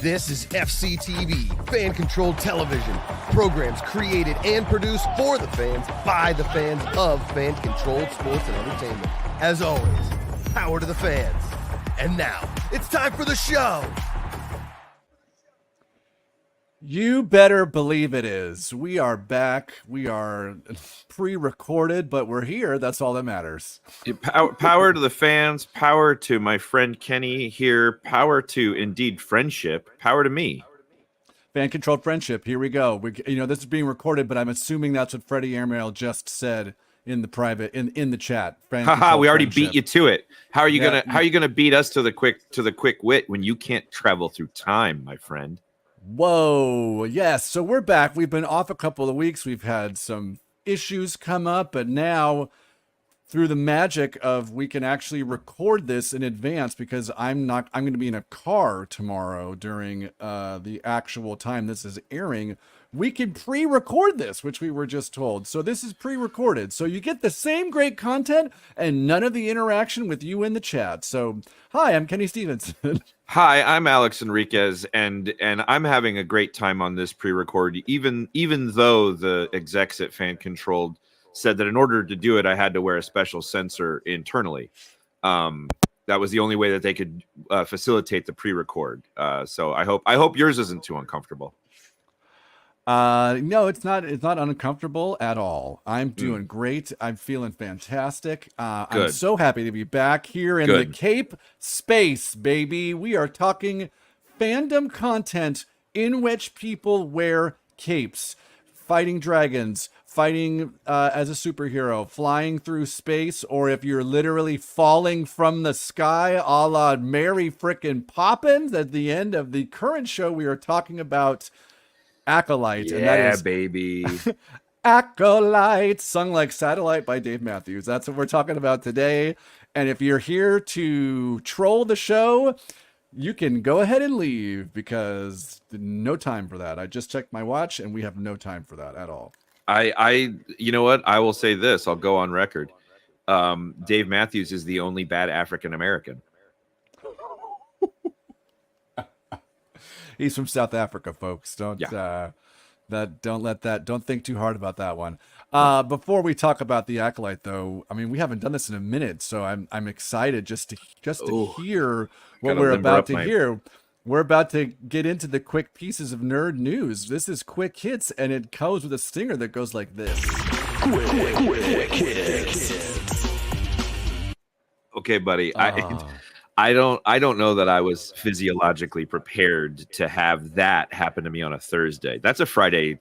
This is FCTV, fan-controlled television. Programs created and produced for the fans, by the fans of fan-controlled sports and entertainment. As always, power to the fans. And now, it's time for the show! You better believe it is. We are back. We are pre-recorded, but we're here. That's all that matters. Power to the fans. Power to my friend Kenny here. Power to, indeed, friendship. Power to me. Fan-controlled friendship. Here we go. This is being recorded, but I'm assuming that's what Freddie Airmail just said in the private in the chat. Haha, we already beat you to it. How are you gonna beat us to the quick wit when you can't travel through time, my friend? Whoa, yes. So we're back. We've been off a couple of weeks. We've had some issues come up, but now through the magic of we can actually record this in advance because I'm going to be in a car tomorrow during the actual time this is airing. We can pre-record this, which we were just told. So this is pre-recorded. So you get the same great content and none of the interaction with you in the chat. So, hi, I'm Kenny Stevenson. Hi, I'm Alex Enriquez, and I'm having a great time on this pre-record, even though the execs at Fan Controlled said that in order to do it, I had to wear a special sensor internally. That was the only way that they could facilitate the pre-record. So I hope yours isn't too uncomfortable. No, it's not uncomfortable at all. I'm doing great. I'm feeling fantastic. I'm so happy to be back here in the Cape space, baby. We are talking fandom content in which people wear capes, fighting dragons, fighting as a superhero, flying through space, or if you're literally falling from the sky, a la Mary frickin' Poppins. At the end of the current show, we are talking about Ac-O-lyte. Yeah, and that is baby. Ac-O-lyte, sung like Satellite by Dave Matthews. That's what we're talking about today. And if you're here to troll the show, you can go ahead and leave because no time for that. I just checked my watch and we have no time for that at all. You know what? I will say this. I'll go on record. Dave Matthews is the only bad African American. He's from South Africa, folks. Don't think too hard about that one. Before we talk about the Ac-O-lyte, though, I mean, we haven't done this in a minute, so I'm excited just to hear what we're about to hear. We're about to get into the quick pieces of nerd news. This is Quick Hits, and it comes with a stinger that goes like this. Quick Hits. Okay, buddy. I don't know that I was physiologically prepared to have that happen to me on a Thursday. That's a Friday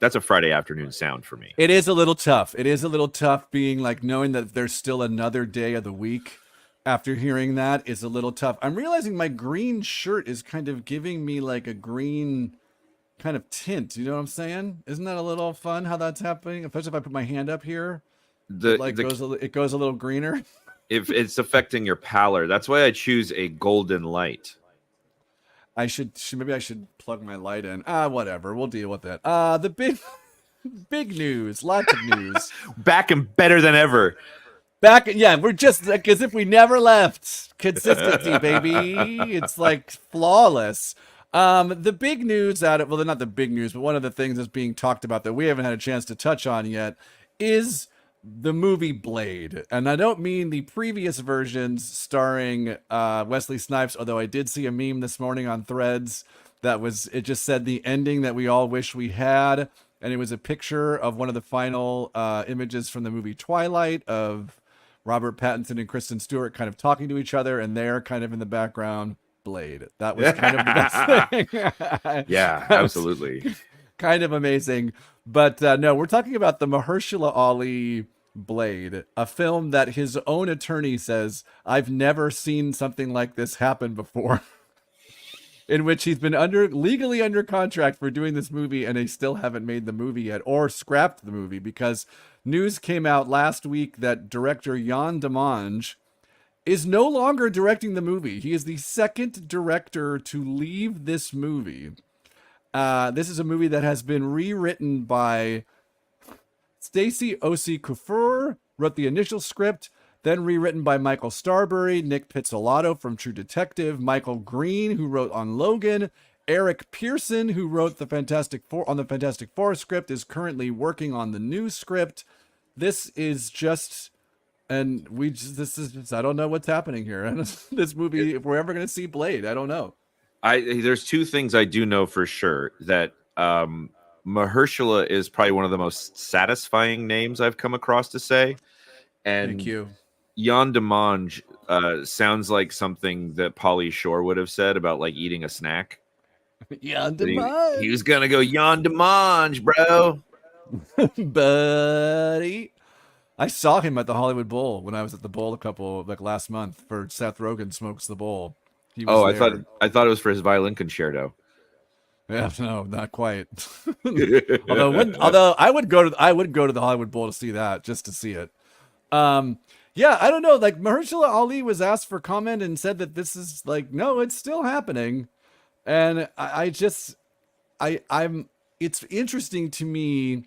afternoon sound for me. It is a little tough. It is a little tough being like knowing that there's still another day of the week. After hearing that is a little tough. I'm realizing my green shirt is kind of giving me like a green kind of tint. You know what I'm saying? Isn't that a little fun how that's happening? Especially if I put my hand up here, it goes a little greener. If it's affecting your pallor, that's why I choose a golden light. Maybe I should plug my light in. Whatever. We'll deal with it. The big news. Lots of news. Back and better than ever. We're just like as if we never left. Consistency, baby. It's like flawless. The big news not the big news, but one of the things that's being talked about that we haven't had a chance to touch on yet is the movie Blade. And I don't mean the previous versions starring Wesley Snipes, although I did see a meme this morning on Threads it just said the ending that we all wish we had. And it was a picture of one of the final images from the movie Twilight of Robert Pattinson and Kristen Stewart kind of talking to each other, and they're kind of in the background, Blade. That was kind of the best thing. Yeah, absolutely. Kind of amazing. But no, we're talking about the Mahershala Ali Blade, a film that his own attorney says, I've never seen something like this happen before. In which he's been legally under contract for doing this movie, and they still haven't made the movie yet or scrapped the movie because news came out last week that director Jan Demange is no longer directing the movie. He is the second director to leave this movie. This is a movie that has been rewritten by Stacy Osei-Kuffour, wrote the initial script, then rewritten by Michael Starbury, Nick Pizzolatto from True Detective, Michael Green, who wrote on Logan, Eric Pearson, who wrote the Fantastic Four script, is currently working on the new script. This is just, and I don't know what's happening here. This movie, if we're ever going to see Blade, I don't know. There's two things I do know for sure, that Mahershala is probably one of the most satisfying names I've come across to say. And Thank you. Jan de Mange sounds like something that Pauly Shore would have said about like eating a snack. Jan de Mange. He was gonna go Jan de Mange, bro. Buddy. I saw him at the Hollywood Bowl when I was at the Bowl last month for Seth Rogen Smokes the Bowl. He was there. I thought it was for his violin concerto. Yeah, no, not quite. although I would go to the Hollywood Bowl to see that, just to see it. Yeah, I don't know. Like Mahershala Ali was asked for comment and said that this is like, no, it's still happening. And it's interesting to me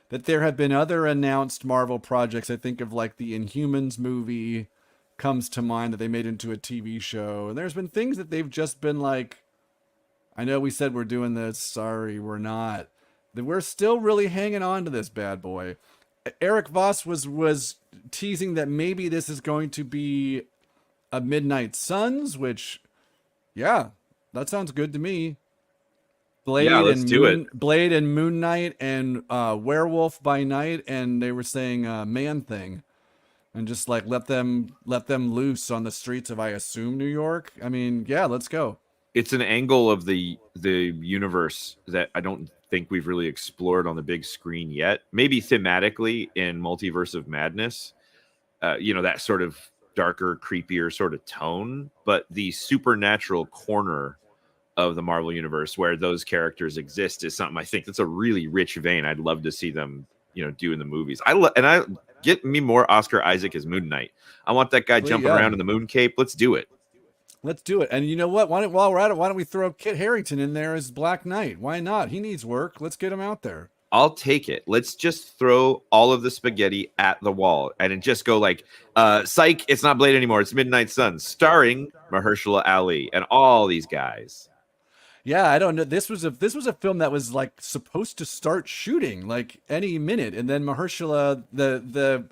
that there have been other announced Marvel projects. I think of like the Inhumans movie comes to mind that they made into a TV show. And there's been things that they've just been like, I know we said we're doing this. Sorry, we're not. That we're still really hanging on to this bad boy. Eric Voss was teasing that maybe this is going to be a Midnight Suns, which, yeah, that sounds good to me. Blade and Moon Knight and Werewolf by Night, and they were saying Man Thing, and just like let them loose on the streets of, I assume, New York. I mean, yeah, let's go. It's an angle of the universe that I don't think we've really explored on the big screen yet. Maybe thematically in Multiverse of Madness, that sort of darker, creepier sort of tone, but the supernatural corner of the Marvel universe where those characters exist is something I think that's a really rich vein. I'd love to see them, do in the movies. I get me more Oscar Isaac as Moon Knight. I want that guy jumping around in the moon cape. Let's do it. Let's do it. And you know what? While we're at it, why don't we throw Kit Harington in there as Black Knight? Why not? He needs work. Let's get him out there. I'll take it. Let's just throw all of the spaghetti at the wall and just go like, psych, it's not Blade anymore. It's Midnight Suns, starring Mahershala Ali and all these guys. Yeah, I don't know. This was a film that was like supposed to start shooting like any minute, and then Mahershala, the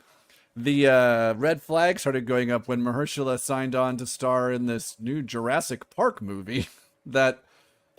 red flag started going up when Mahershala signed on to star in this new Jurassic Park movie. That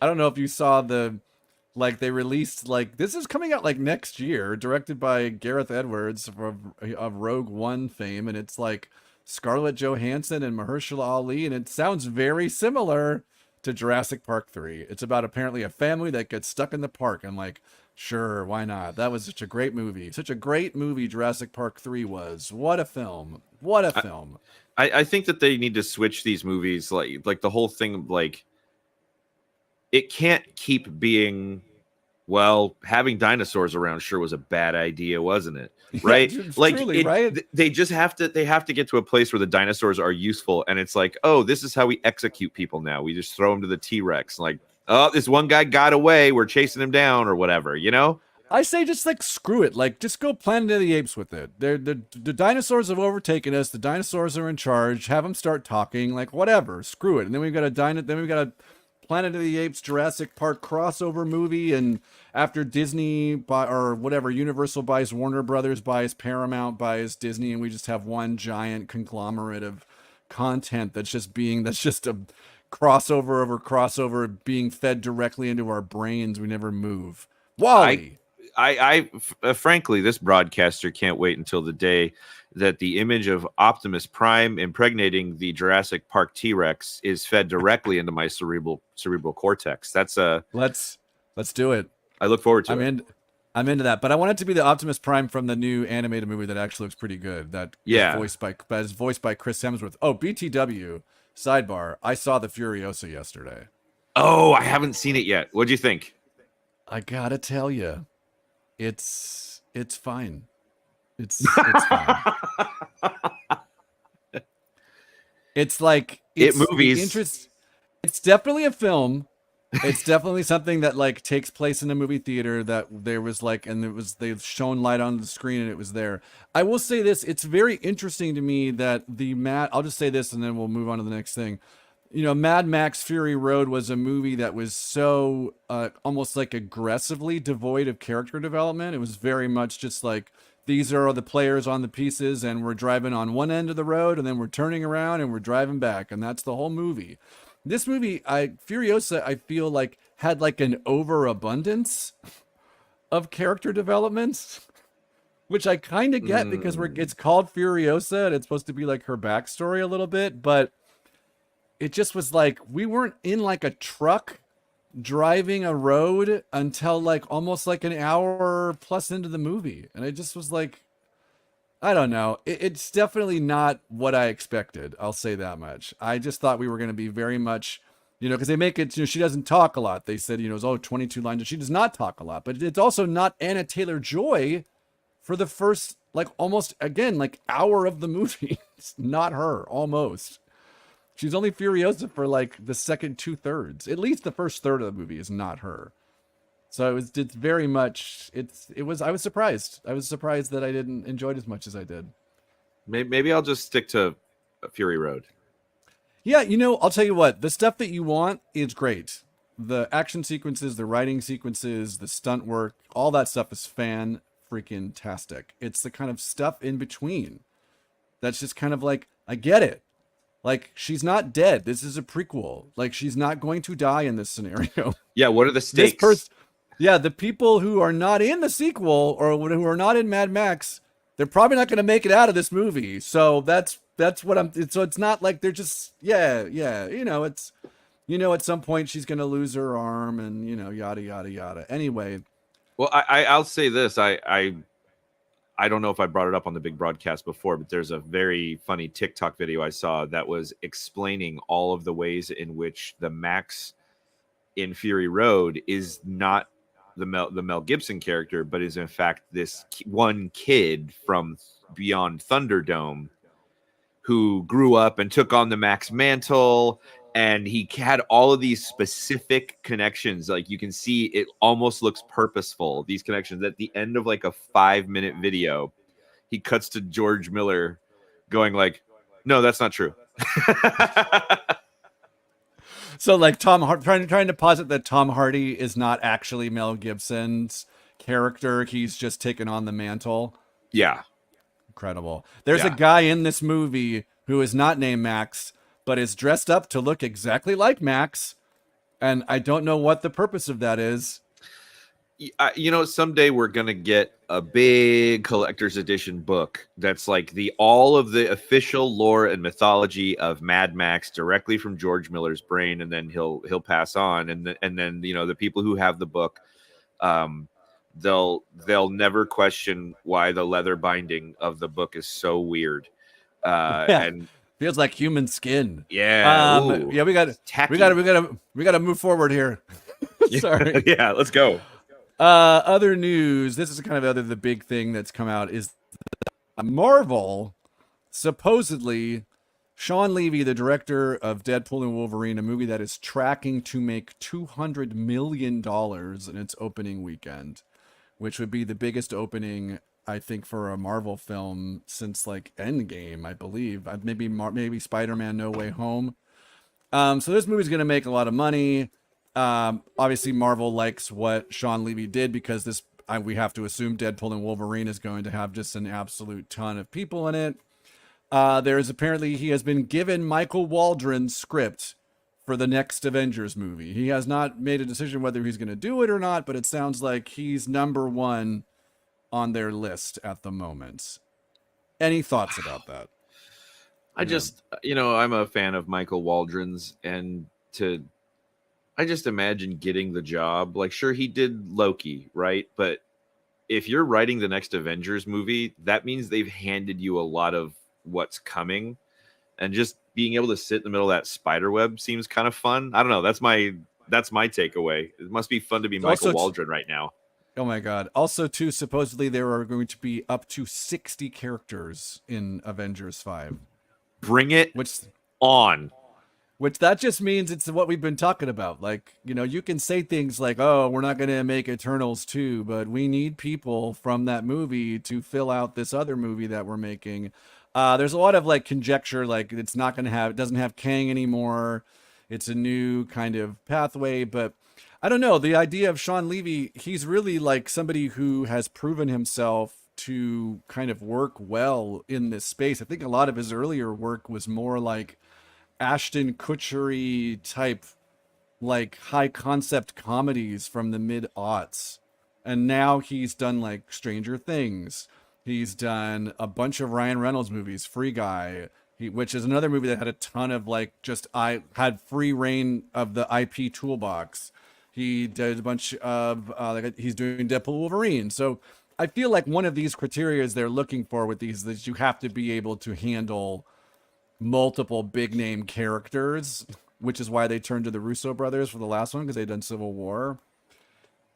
I don't know if you saw they released, like, this is coming out like next year, directed by Gareth Edwards of Rogue One fame, and it's like Scarlett Johansson and Mahershala Ali, and it sounds very similar to Jurassic Park 3. It's about apparently a family that gets stuck in the park. I'm like, sure, why not? That was such a great movie. Such a great movie Jurassic Park 3 was. What a film. What a film. I think that they need to switch these movies, like the whole thing, like, it can't keep being, well, having dinosaurs around sure was a bad idea, wasn't it? Right? Right? They just have to get to a place where the dinosaurs are useful, and it's like, oh, this is how we execute people now. We just throw them to the T-Rex, like, oh, this one guy got away, we're chasing him down, or whatever, I say just like screw it. Like, just go Planet of the Apes with it. The dinosaurs have overtaken us. The dinosaurs are in charge. Have them start talking. Like, whatever. Screw it. And then we've got a Planet of the Apes Jurassic Park crossover movie, and after Disney or whatever, Universal buys Warner Brothers, buys Paramount, buys Disney, and we just have one giant conglomerate of content that's just a crossover over crossover being fed directly into our brains. We never move. Wally. I frankly, this broadcaster can't wait until the day that the image of Optimus Prime impregnating the Jurassic Park T-Rex is fed directly into my cerebral cortex. That's let's do it. I look forward to it. I'm into that, but I want it to be the Optimus Prime from the new animated movie that actually looks pretty good. That is voiced by Chris Hemsworth. Oh, BTW sidebar. I saw the Furiosa yesterday. Oh, I haven't seen it yet. What'd you think? I gotta tell you, it's fine. It's fine. It's like movies. It's definitely a film. It's definitely something that like takes place in a movie theater that there was like, and they've shown light on the screen and it was there. I will say this. It's very interesting to me that I'll just say this and then we'll move on to the next thing. Mad Max Fury Road was a movie that was so almost like aggressively devoid of character development. It was very much just like, these are the players on the pieces, and we're driving on one end of the road, and then we're turning around and we're driving back, and that's the whole movie. This movie, Furiosa, I feel like had like an overabundance of character development, which I kind of get because it's called Furiosa and it's supposed to be like her backstory a little bit, but it just was like, we weren't in like a truck driving a road until like almost like an hour plus into the movie. And I just was like, I don't know. It's definitely not what I expected. I'll say that much. I just thought we were going to be very much, because they make it, she doesn't talk a lot. They said, it's 22 lines. She does not talk a lot, but it's also not Anna Taylor-Joy for the first, like almost again, like hour of the movie. It's not her, almost. She's only Furiosa for like the second 2/3. At least the first third of the movie is not her. So it's very much, I was surprised. I was surprised that I didn't enjoy it as much as I did. Maybe I'll just stick to Fury Road. Yeah, I'll tell you what, the stuff that you want is great. The action sequences, the writing sequences, the stunt work, all that stuff is fan-freaking-tastic. It's the kind of stuff in between that's just kind of like, I get it. Like, she's not dead. This is a prequel. Like, she's not going to die in this scenario. Yeah, what are the stakes? The people who are not in the sequel or who are not in Mad Max, they're probably not going to make it out of this movie. So that's what so it's not like they're just, it's, at some point she's going to lose her arm and, yada, yada, yada. Anyway. Well, I'll say this. I don't know if I brought it up on the big broadcast before, but there's a very funny TikTok video I saw that was explaining all of the ways in which the Max in Fury Road is not the Mel Gibson character, but is in fact this one kid from beyond Thunderdome who grew up and took on the Max mantle. And he had all of these specific connections. Like, you can see it almost looks purposeful. These connections at the end of like a 5-minute video, he cuts to George Miller going like, no, that's not true. So like trying to posit that Tom Hardy is not actually Mel Gibson's character. He's just taken on the mantle. Yeah. Incredible. There's a guy in this movie who is not named Max, but is dressed up to look exactly like Max. And I don't know what the purpose of that is. Someday we're going to get a big collector's edition book that's like all of the official lore and mythology of Mad Max directly from George Miller's brain. And then he'll pass on. And then, the people who have the book, they'll never question why the leather binding of the book is so weird. And feels like human skin. Yeah. We got to move forward here. Sorry. Yeah, let's go. Other news. This is kind of the big thing that's come out is Marvel supposedly Sean Levy, the director of Deadpool and Wolverine, a movie that is tracking to make $200 million in its opening weekend, which would be the biggest opening, I think, for a Marvel film since like Endgame, I believe. Maybe Spider-Man No Way Home. So this movie's going to make a lot of money. Obviously, Marvel likes what Sean Levy did because we have to assume Deadpool and Wolverine is going to have just an absolute ton of people in it. He has been given Michael Waldron's script for the next Avengers movie. He has not made a decision whether he's going to do it or not, but it sounds like he's number one on their list at the moment. Any thoughts about that? I'm a fan of Michael Waldron's, and I just imagine getting the job. Like, sure, he did Loki, right? But if you're writing the next Avengers movie, that means they've handed you a lot of what's coming, and just being able to sit in the middle of that spider web seems kind of fun. I don't know. That's my takeaway. It must be fun to be Michael Waldron right now. Oh my God. Also, too, supposedly there are going to be up to 60 characters in Avengers 5. Bring it on. Which that just means it's what we've been talking about. Like, you know, you can say things like, oh, we're not going to make Eternals 2, but we need people from that movie to fill out this other movie that we're making. There's a lot of like conjecture, like it doesn't have Kang anymore. It's a new kind of pathway, but I don't know. The idea of Sean Levy, he's really like somebody who has proven himself to kind of work well in this space. I think a lot of his earlier work was more like Ashton Kutchery type, like high concept comedies from the mid-aughts. And now he's done like Stranger Things. He's done a bunch of Ryan Reynolds movies, Free Guy, which is another movie that had a ton of like I had free reign of the IP toolbox. He did a bunch of he's doing Deadpool Wolverine. So I feel like one of these criteria they're looking for with these is that you have to be able to handle multiple big name characters, which is why they turned to the Russo brothers for the last one, because they'd done Civil War.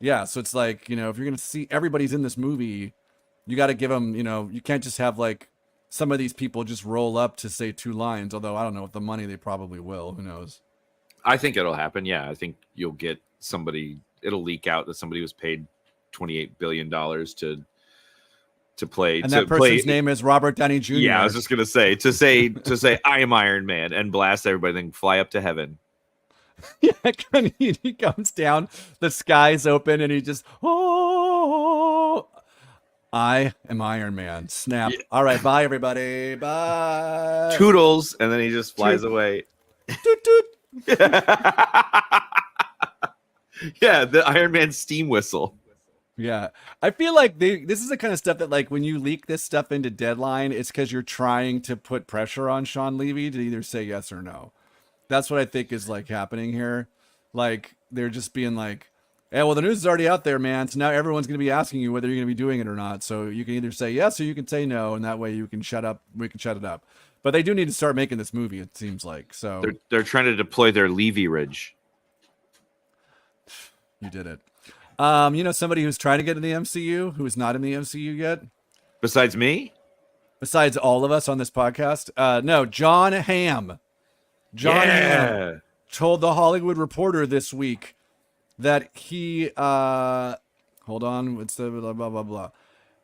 Yeah, so it's like, you know, if you're going to see everybody's in this movie, you got to give them, you know, you can't just have like some of these people just roll up to say 2 lines, although I don't know, with the money they probably will. Who knows? I think it'll happen. Yeah, I think you'll get it'll leak out that somebody was paid $28 billion to play. And that person's name is Robert Downey Jr. Yeah, I was just gonna say to say I am Iron Man and blast everybody, then fly up to heaven. Yeah, he comes down, the sky's open, and he just, oh, I am Iron Man. Snap. Yeah. All right, bye everybody. Bye. Toodles, and then he just flies away. Toot toot. Yeah, the Iron Man steam whistle. Yeah, I feel like this is the kind of stuff that, like, when you leak this stuff into Deadline, it's because you're trying to put pressure on Sean Levy to either say yes or no. That's what I think is like happening here. Like, they're just being like, "Hey, well, the news is already out there, man. So now everyone's going to be asking you whether you're going to be doing it or not. So you can either say yes or you can say no, and that way you can shut up. We can shut it up." But they do need to start making this movie. It seems like so. They're trying to deploy their Levy Ridge. You did it. You know somebody who's trying to get in the MCU who is not in the MCU yet? Besides me? Besides all of us on this podcast? No, John Hamm. John Hamm told the Hollywood Reporter this week that he hold on, what's the blah blah blah blah.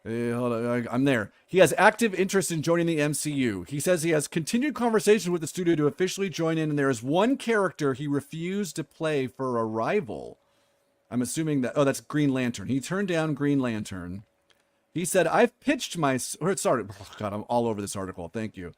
Hold on, I'm there. He has active interest in joining the MCU. He says he has continued conversation with the studio to officially join in, and there is one character he refused to play for Arrival. I'm assuming that, that's Green Lantern. He turned down Green Lantern. He said, I've pitched God, I'm all over this article. Thank you.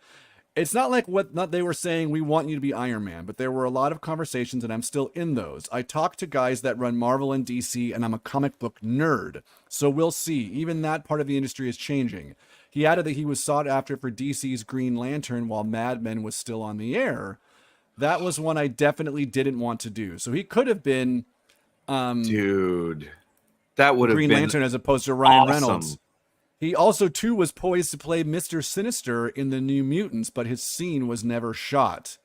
It's not like they were saying, we want you to be Iron Man, but there were a lot of conversations and I'm still in those. I talk to guys that run Marvel and DC and I'm a comic book nerd. So we'll see. Even that part of the industry is changing. He added that he was sought after for DC's Green Lantern while Mad Men was still on the air. That was one I definitely didn't want to do. So he could have been... dude, that would have been Green Lantern as opposed to Ryan awesome. Reynolds. He also too was poised to play Mr. Sinister in the New Mutants, but his scene was never shot.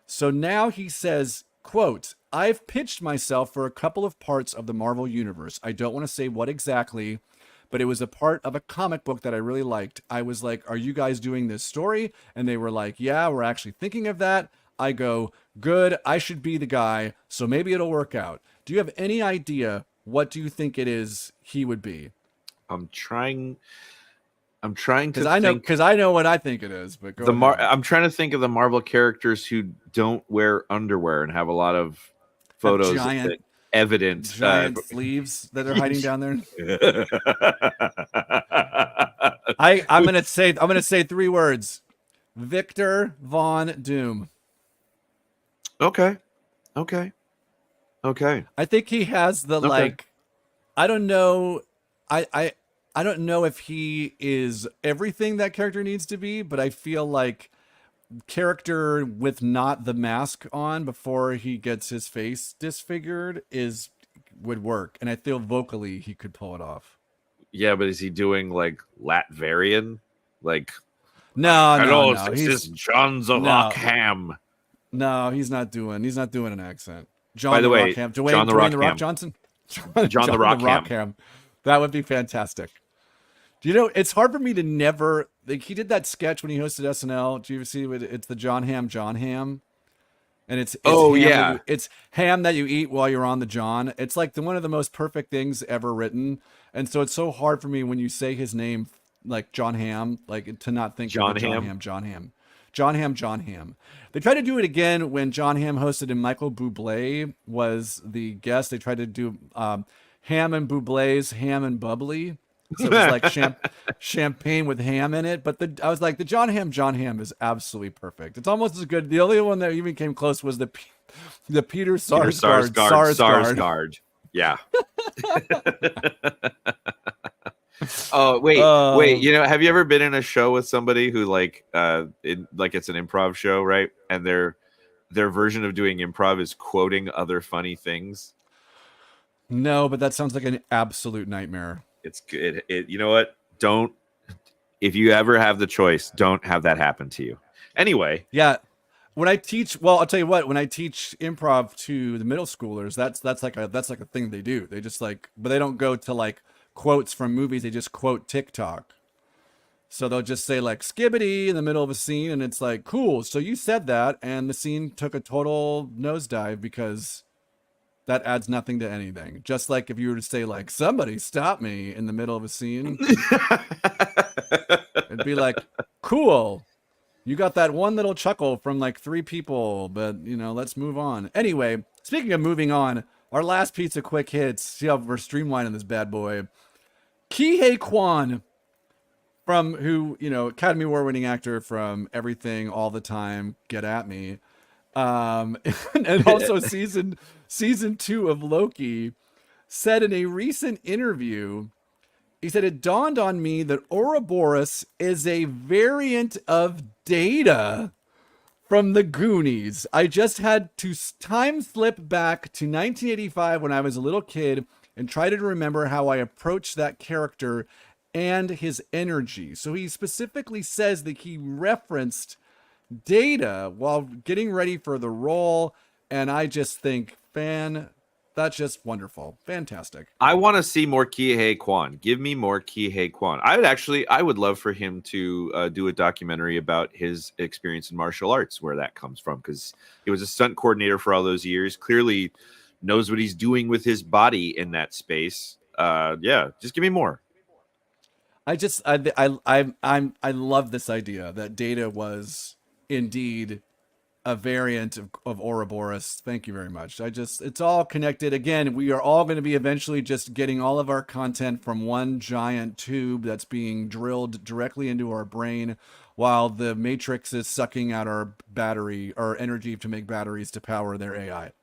So now he says, quote, I've pitched myself for a couple of parts of the Marvel Universe. I don't want to say what exactly, but it was a part of a comic book that I really liked. I was like, are you guys doing this story? And they were like, yeah, we're actually thinking of that. I go, good, I should be the guy, so maybe it'll work out. Do you have any idea what do you think it is he would be? I'm trying to because I know what I think it is, but I'm trying to think of the Marvel characters who don't wear underwear and have a lot of photos of evidence, giant sleeves that are hiding down there. I'm gonna say 3 words: Victor Von Doom. Okay. I think he has the like. I don't know. I don't know if he is everything that character needs to be, but I feel like character with not the mask on before he gets his face disfigured would work, and I feel vocally he could pull it off. Yeah, but is he doing like Latvarian? Like no. He's John the Rock Ham. No, he's not doing an accent. John By the way, Rock John the Rock Ham. Johnson. John the Rock Ham. That would be fantastic. Do you know, it's hard for me to never, like, he did that sketch when he hosted SNL. Do you ever see it? It's the John Ham. and it's Oh, ham yeah. it's ham that you eat while you're on the John. It's like one of the most perfect things ever written, and so it's so hard for me when you say his name, like John Hamm, like to not think of the John Hamm. John Hamm. They tried to do it again when John Hamm hosted and Michael Bublé was the guest. They tried to do Ham and Bublé's Ham and Bubbly. So it was like champagne with ham in it. But I was like, the John Hamm is absolutely perfect. It's almost as good. The only one that even came close was the Peter Sarsgaard. Yeah. Oh, wait. You know, have you ever been in a show with somebody who like it's an improv show, right? And their version of doing improv is quoting other funny things? No, but that sounds like an absolute nightmare. It's good. You know what? Don't, if you ever have the choice, don't have that happen to you. Anyway. Yeah. When I teach, well, I'll tell you what, when I teach improv to the middle schoolers, that's like a thing they do. They just like, but they don't go to like quotes from movies. They just quote TikTok. So they'll just say like skibbity in the middle of a scene. And it's like, cool. So you said that. And the scene took a total nosedive because that adds nothing to anything. Just like if you were to say like, somebody stop me in the middle of a scene, it'd be like, cool. You got that one little chuckle from like 3 people, but you know, let's move on. Anyway, speaking of moving on, our last piece of quick hits. See how we're streamlining this bad boy. Kihei Kwan, from who, you know, Academy Award winning actor from Everything, All the Time, Get at Me. And also season 2 of Loki, said in a recent interview, he said, it dawned on me that Ouroboros is a variant of Data from the Goonies. I just had to time slip back to 1985 when I was a little kid and try to remember how I approached that character and his energy. So he specifically says that he referenced Data while getting ready for the role, and I just think, that's just wonderful. Fantastic. I want to see more Kihei Kwan. Give me more Kihei Kwan. I would love for him to do a documentary about his experience in martial arts, where that comes from, because he was a stunt coordinator for all those years. Clearly knows what he's doing with his body in that space. Yeah, just give me more. I love this idea that Data was indeed a variant of Ouroboros. Thank you very much. It's all connected. Again, we are all going to be eventually just getting all of our content from one giant tube that's being drilled directly into our brain, while the Matrix is sucking out our energy to make batteries to power their AI.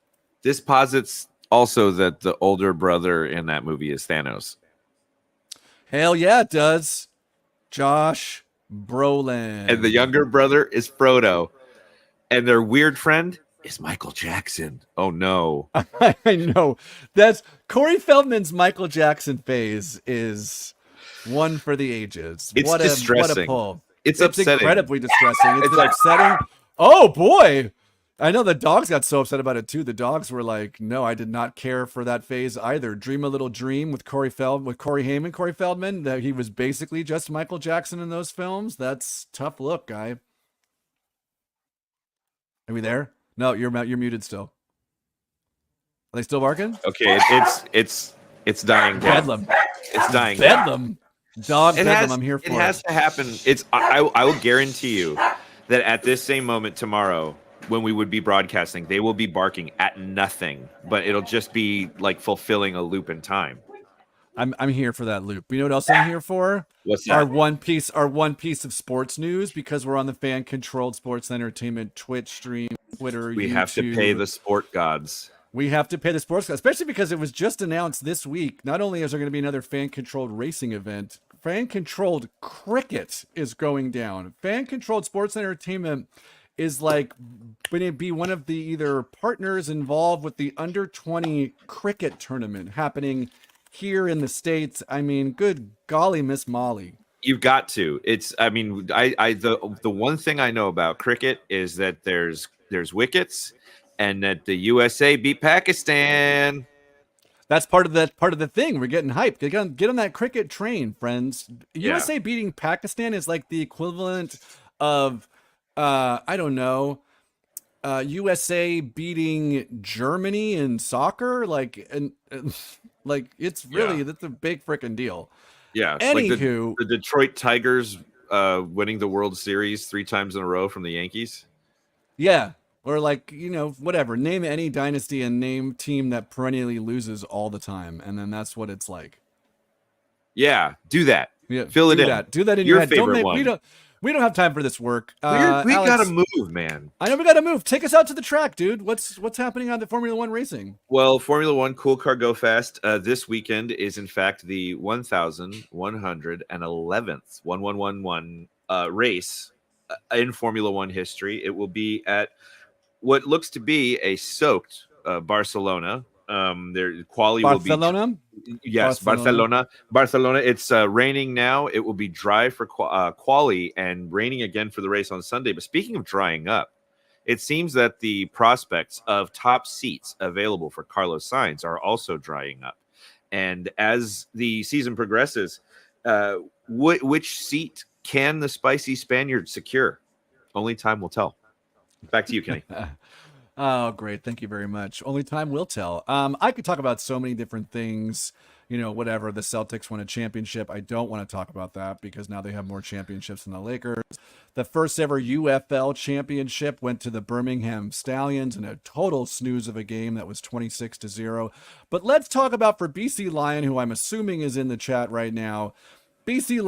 This posits also that the older brother in that movie is Thanos. Hell yeah, it does. Josh Brolin. And the younger brother is Frodo. And their weird friend is Michael Jackson. Oh, no. I know. That's Corey Feldman's Michael Jackson phase is one for the ages. It's distressing. What a pull. It's upsetting. Incredibly distressing. It's upsetting. Oh, boy. I know the dogs got so upset about it, too. The dogs were like, no, I did not care for that phase either. Dream a Little Dream with Corey Haim, Corey Feldman, that he was basically just Michael Jackson in those films. That's tough look, guy. Are we there? No, you're muted still. Are they still barking? Okay, it's dying down. Bedlam. It's dying down. Bedlam. Dog bedlam. I'm here for it. It has to happen. I will guarantee you that at this same moment tomorrow, when we would be broadcasting, they will be barking at nothing, but it'll just be like fulfilling a loop in time. I'm here for that loop. You know what else I'm here for? What's that? Our one piece of sports news, because we're on the fan controlled sports entertainment Twitch stream, Twitter, we YouTube. have to pay the sport gods. We have to pay the sports gods, especially because it was just announced this week. Not only is there going to be another fan controlled racing event, fan controlled cricket is going down. Fan controlled sports entertainment is like going to be one of the either partners involved with the under 20 cricket tournament happening here in the States. I mean, good golly, Miss Molly. You've got to. The one thing I know about cricket is that there's wickets, and that the USA beat Pakistan. That's part of the thing. We're getting hyped. Get on that cricket train, friends. Yeah. USA beating Pakistan is like the equivalent of I don't know, USA beating Germany in soccer, and like it's really that's a big freaking deal. Yeah, like Anywho, the Detroit Tigers winning the World Series 3 times in a row from the Yankees. yeah, or like whatever. Name any dynasty and name team that perennially loses all the time, and then that's what it's like. Yeah, do that. Yeah, Fill it in. Do that in your Your head. Don't favorite make one. we don't have time for this work. We gotta Alex, move, man. I know we gotta move. Take us out to the track, dude. What's happening on the Formula One racing? Well, Formula One Cool Car Go Fast this weekend is in fact the 1,111th 1111 race in Formula One history. It will be at what looks to be a soaked Barcelona. Their quali will be yes, Barcelona. It's raining now. It will be dry for quali and raining again for the race on Sunday. But speaking of drying up, it seems that the prospects of top seats available for Carlos Sainz are also drying up. And as the season progresses, which seat can the spicy Spaniard secure? Only time will tell. Back to you, Kenny. Oh, great. Thank you very much. Only time will tell. I could talk about so many different things, whatever. The Celtics won a championship. I don't want to talk about that because now they have more championships than the Lakers. The first ever UFL championship went to the Birmingham Stallions in a total snooze of a game that was 26-0. But let's talk about for BC Lion, who I'm assuming is in the chat right now. BC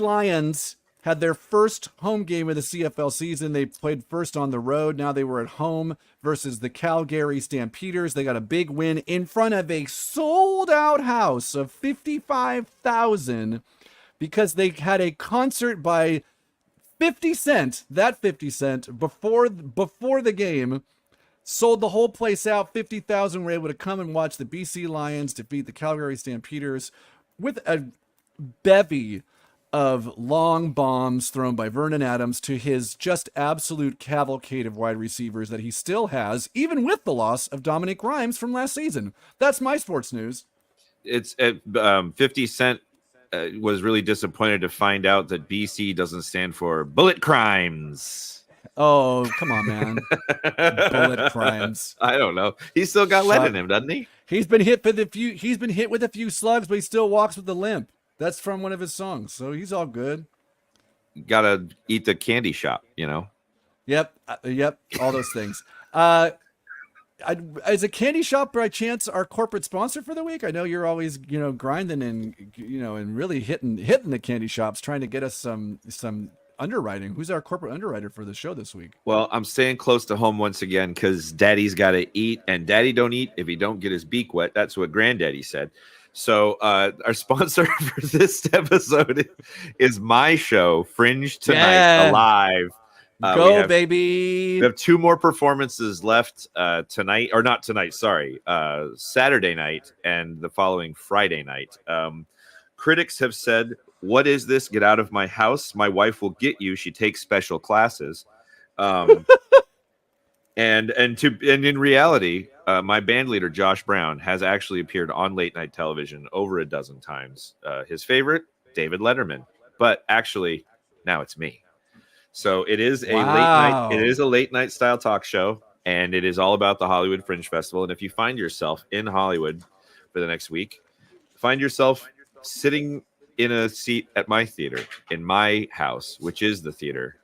Lions had their first home game of the CFL season. They played first on the road. Now they were at home versus the Calgary Stampeders. They got a big win in front of a sold-out house of 55,000 because they had a concert by 50 Cent, before the game, sold the whole place out. 50,000 were able to come and watch the BC Lions defeat the Calgary Stampeders with a bevy of long bombs thrown by Vernon Adams to his just absolute cavalcade of wide receivers that he still has, even with the loss of Dominic Rhymes from last season. That's my sports news. It's 50 Cent was really disappointed to find out that BC doesn't stand for bullet crimes. Oh, come on, man. Bullet crimes. I don't know. He's still got lead in him, doesn't he? He's been hit with a few slugs, but he still walks with a limp. That's from one of his songs, so he's all good. Gotta eat the candy shop, Yep, all those things. Is a candy shop by chance our corporate sponsor for the week? I know you're always, grinding and and really hitting the candy shops, trying to get us some underwriting. Who's our corporate underwriter for the show this week? Well, I'm staying close to home once again because Daddy's got to eat, and Daddy don't eat if he don't get his beak wet. That's what Granddaddy said. So our sponsor for this episode is my show, Fringe Tonight Alive. Go, baby. We have 2 more performances left tonight, or not tonight, sorry, Saturday night and the following Friday night. Critics have said, "What is this? Get out of my house. My wife will get you. She takes special classes." And in reality, my band leader, Josh Brown, has actually appeared on late night television over a dozen times. His favorite, David Letterman. But actually, now it's me. So it is a late night. It is a late night style talk show, and it is all about the Hollywood Fringe Festival. And if you find yourself in Hollywood for the next week, find yourself sitting in a seat at my theater, in my house, which is the theater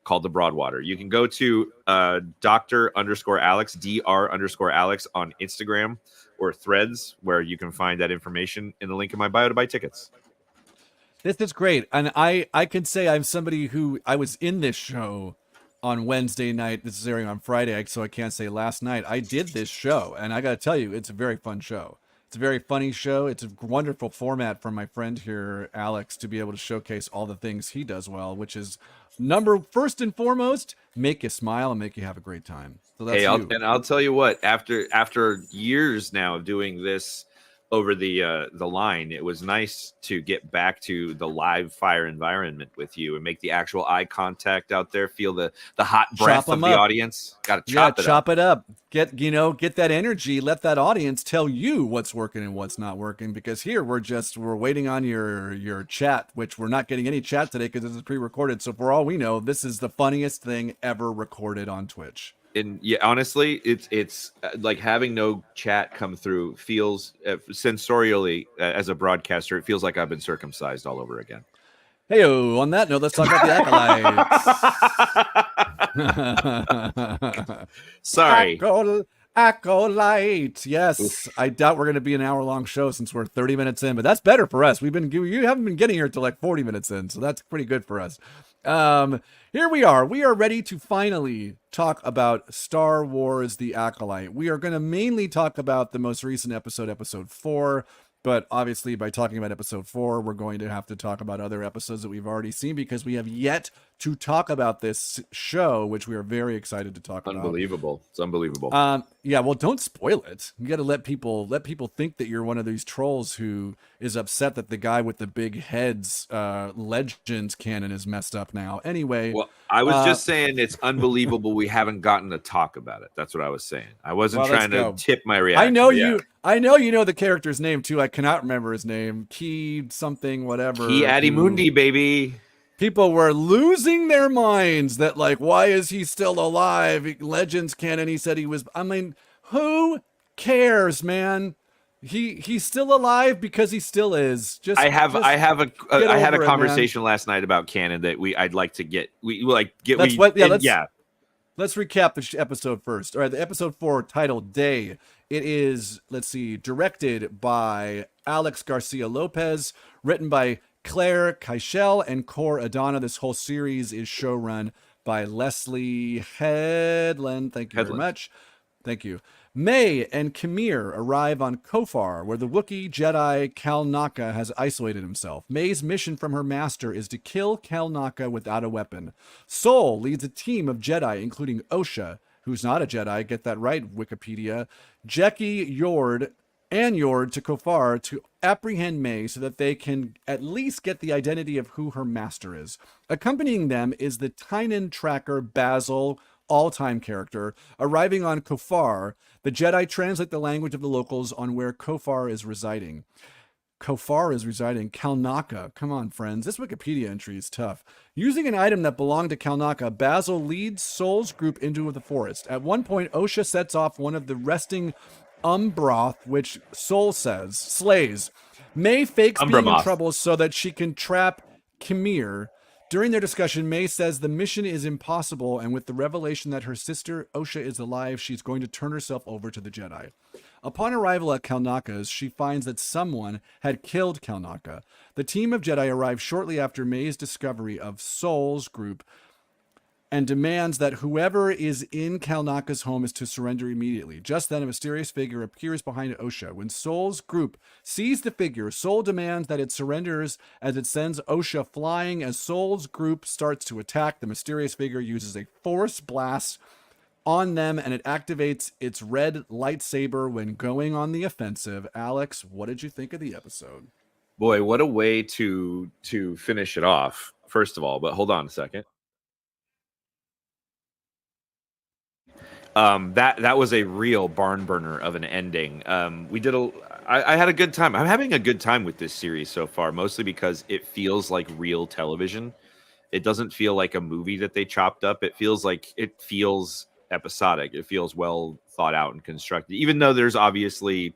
called the Broadwater. You can go to Dr._Alex, Dr._Alex on Instagram or Threads, where you can find that information in the link in my bio to buy tickets. This is great. And I can say I'm somebody who I was in this show on Wednesday night. This is airing on Friday, so I can't say last night. I did this show, and I got to tell you, it's a very fun show. It's a very funny show. It's a wonderful format for my friend here, Alex, to be able to showcase all the things he does well, which is first and foremost, make you smile and make you have a great time. So that's I'll tell you what, after years now of doing this over the line. It was nice to get back to the live fire environment with you and make the actual eye contact out there, feel the hot breath of the audience. Got to chop it up. Get that energy. Let that audience tell you what's working and what's not working, because here we're waiting on your chat, which we're not getting any chat today because this is pre-recorded. So for all we know, this is the funniest thing ever recorded on Twitch. And yeah, honestly, it's like having no chat come through feels sensorially, as a broadcaster, it feels like I've been circumcised all over again. Hey, on that note, let's talk about the Ac-O-lyte. Sorry. Ac-O-lyte. Yes. Oof. I doubt we're going to be an hour-long show since we're 30 minutes in, but that's better for us. You haven't been getting here till like 40 minutes in, so that's pretty good for us. Here we are. We are ready to finally talk about Star Wars: The Ac-O-lyte. We are going to mainly talk about the most recent episode 4. But obviously, by talking about episode 4, we're going to have to talk about other episodes that we've already seen, because we have yet to talk about this show, which we are very excited to talk about. Unbelievable. It's unbelievable. Yeah, well, don't spoil it. You got to let people think that you're one of these trolls who is upset that the guy with the big heads Legends canon is messed up now. Anyway. Well, I was just saying it's unbelievable we haven't gotten to talk about it. That's what I was saying. I wasn't trying to tip my reaction. I know you know the character's name too. I cannot remember his name. Key something, whatever. Key Adimundi, baby. People were losing their minds that, like, why is he still alive? Legends canon. He said he was. I mean, who cares, man? He's still alive because he still is. I had a conversation last night about canon that I'd like to get. Let's recap the episode first. All right, the episode 4, titled Day. It is, let's see, directed by Alex Garcia Lopez, written by Claire Keichel and Cor Adana. This whole series is showrun by Leslie Headland. Thank you very much. Thank you. May and Kamir arrive on Kofar, where the Wookiee Jedi Cal Naka has isolated himself. May's mission from her master is to kill Cal Naka without a weapon. Sol leads a team of Jedi, including Osha, who's not a Jedi, get that right, Wikipedia, Jecki, Yord to Kofar to apprehend May so that they can at least get the identity of who her master is. Accompanying them is the Tynan tracker Basil, all-time character. Arriving on Kofar, the Jedi translate the language of the locals on where Kofar is residing. Cal Naka. Come on, friends. This Wikipedia entry is tough. Using an item that belonged to Cal Naka, Basil leads Sol's group into the forest. At one point, Osha sets off one of the resting Umbroth, which Sol slays. May fakes being in trouble so that she can trap Kamir. During their discussion, May says the mission is impossible, and with the revelation that her sister Osha is alive, she's going to turn herself over to the Jedi. Upon arrival at Cal Naka's, she finds that someone had killed Cal Naka. The team of Jedi arrive shortly after May's discovery of Sol's group and demands that whoever is in Cal Naka's home is to surrender immediately. Just then, a mysterious figure appears behind Osha. When Sol's group sees the figure, Sol demands that it surrenders as it sends Osha flying. As Sol's group starts to attack, the mysterious figure uses a force blast on them, and it activates its red lightsaber when going on the offensive. Alex, what did you think of the episode? Boy, what a way to finish it off, first of all. But hold on a second. That was a real barn burner of an ending. I had a good time. I'm having a good time with this series so far, mostly because it feels like real television. It doesn't feel like a movie that they chopped up. It feels episodic. It feels well thought out and constructed, even though there's obviously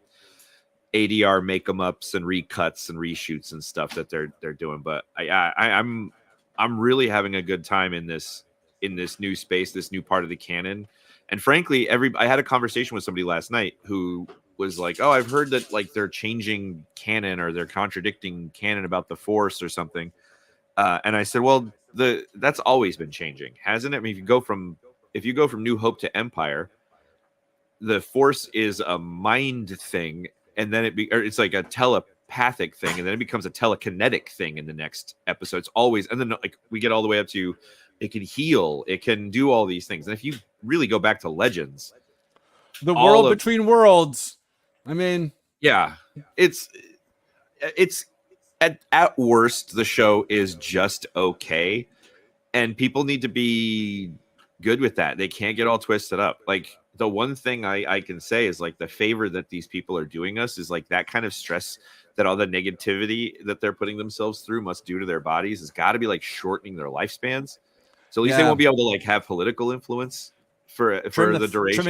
ADR make-em-ups and recuts and reshoots and stuff that they're doing. But I'm really having a good time in this new space, this new part of the canon. And frankly, I had a conversation with somebody last night who was like, "Oh, I've heard that like they're changing canon or they're contradicting canon about the Force or something." And I said, "Well, that's always been changing, hasn't it? I mean, if you go from New Hope to Empire, the Force is a mind thing, and then it's like a telepathic thing, and then it becomes a telekinetic thing in the next episode. It's always, and then like we get all the way up to it can heal, it can do all these things. And if you really go back to Legends, the world between worlds, I mean, yeah, it's at worst the show is just okay, and people need to be good with that. They can't get all twisted up. Like, the one thing I can say is, like, the favor that these people are doing us is, like, that kind of stress that all the negativity that they're putting themselves through must do to their bodies has got to be, like, shortening their lifespans. So at least they won't be able to, like, have political influence for the duration.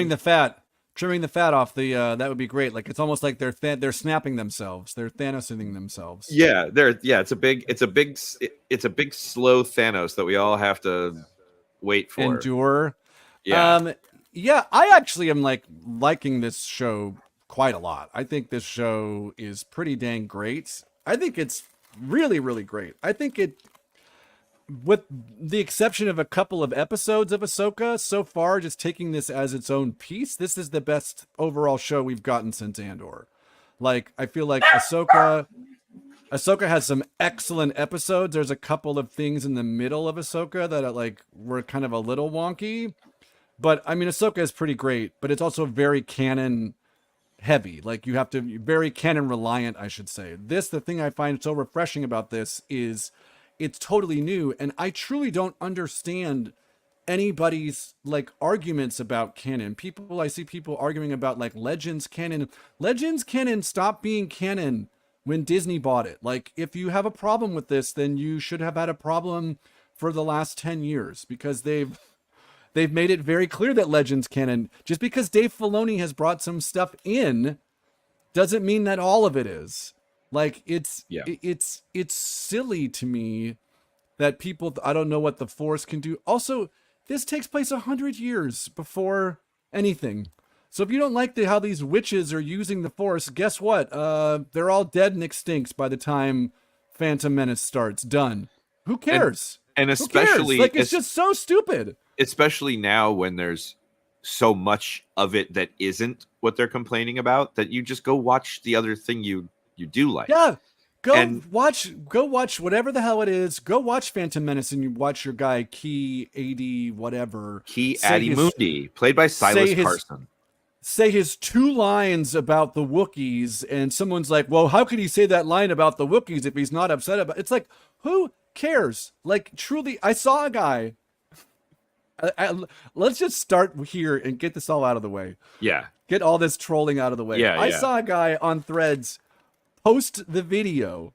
Trimming the fat off the that would be great. Like, it's almost like they're snapping themselves. They're Thanosing themselves. Yeah, it's a big slow Thanos that we all have to wait for. Endure. Yeah. Yeah, I actually am liking this show quite a lot. I think this show is pretty dang great. I think it's really, really great. I think it, with the exception of a couple of episodes of Ahsoka so far, just taking this as its own piece, this is the best overall show we've gotten since Andor. Like, I feel like Ahsoka has some excellent episodes. There's a couple of things in the middle of Ahsoka that were kind of a little wonky. But I mean, Ahsoka is pretty great, but it's also very canon heavy. Like, you have to be very canon reliant, I should say. The thing I find so refreshing about this is it's totally new, and I truly don't understand anybody's arguments about canon. I see people arguing about Legends canon. Legends canon stopped being canon when Disney bought it. Like, if you have a problem with this, then you should have had a problem for the last 10 years, because they've made it very clear that Legends canon. Just because Dave Filoni has brought some stuff in doesn't mean that all of it is. Like, it's silly to me that people, I don't know what the Force can do. Also, this takes place 100 years before anything. So if you don't like how these witches are using the Force, guess what? They're all dead and extinct by the time Phantom Menace starts. Done. Who cares? And especially, it's just so stupid. Especially now when there's so much of it that isn't what they're complaining about, that you just go watch the other thing you do like. Yeah. Go watch whatever the hell it is. Go watch Phantom Menace, and you watch your guy Key AD whatever. Key Addy played by Silas Carson. Say his 2 lines about the Wookiees, and someone's like, well, how could he say that line about the Wookiees if he's not upset about it? It's like, who cares? Like, truly, I saw a guy. Let's just start here and get this all out of the way. Yeah. Get all this trolling out of the way. Yeah, I saw a guy on Threads post the video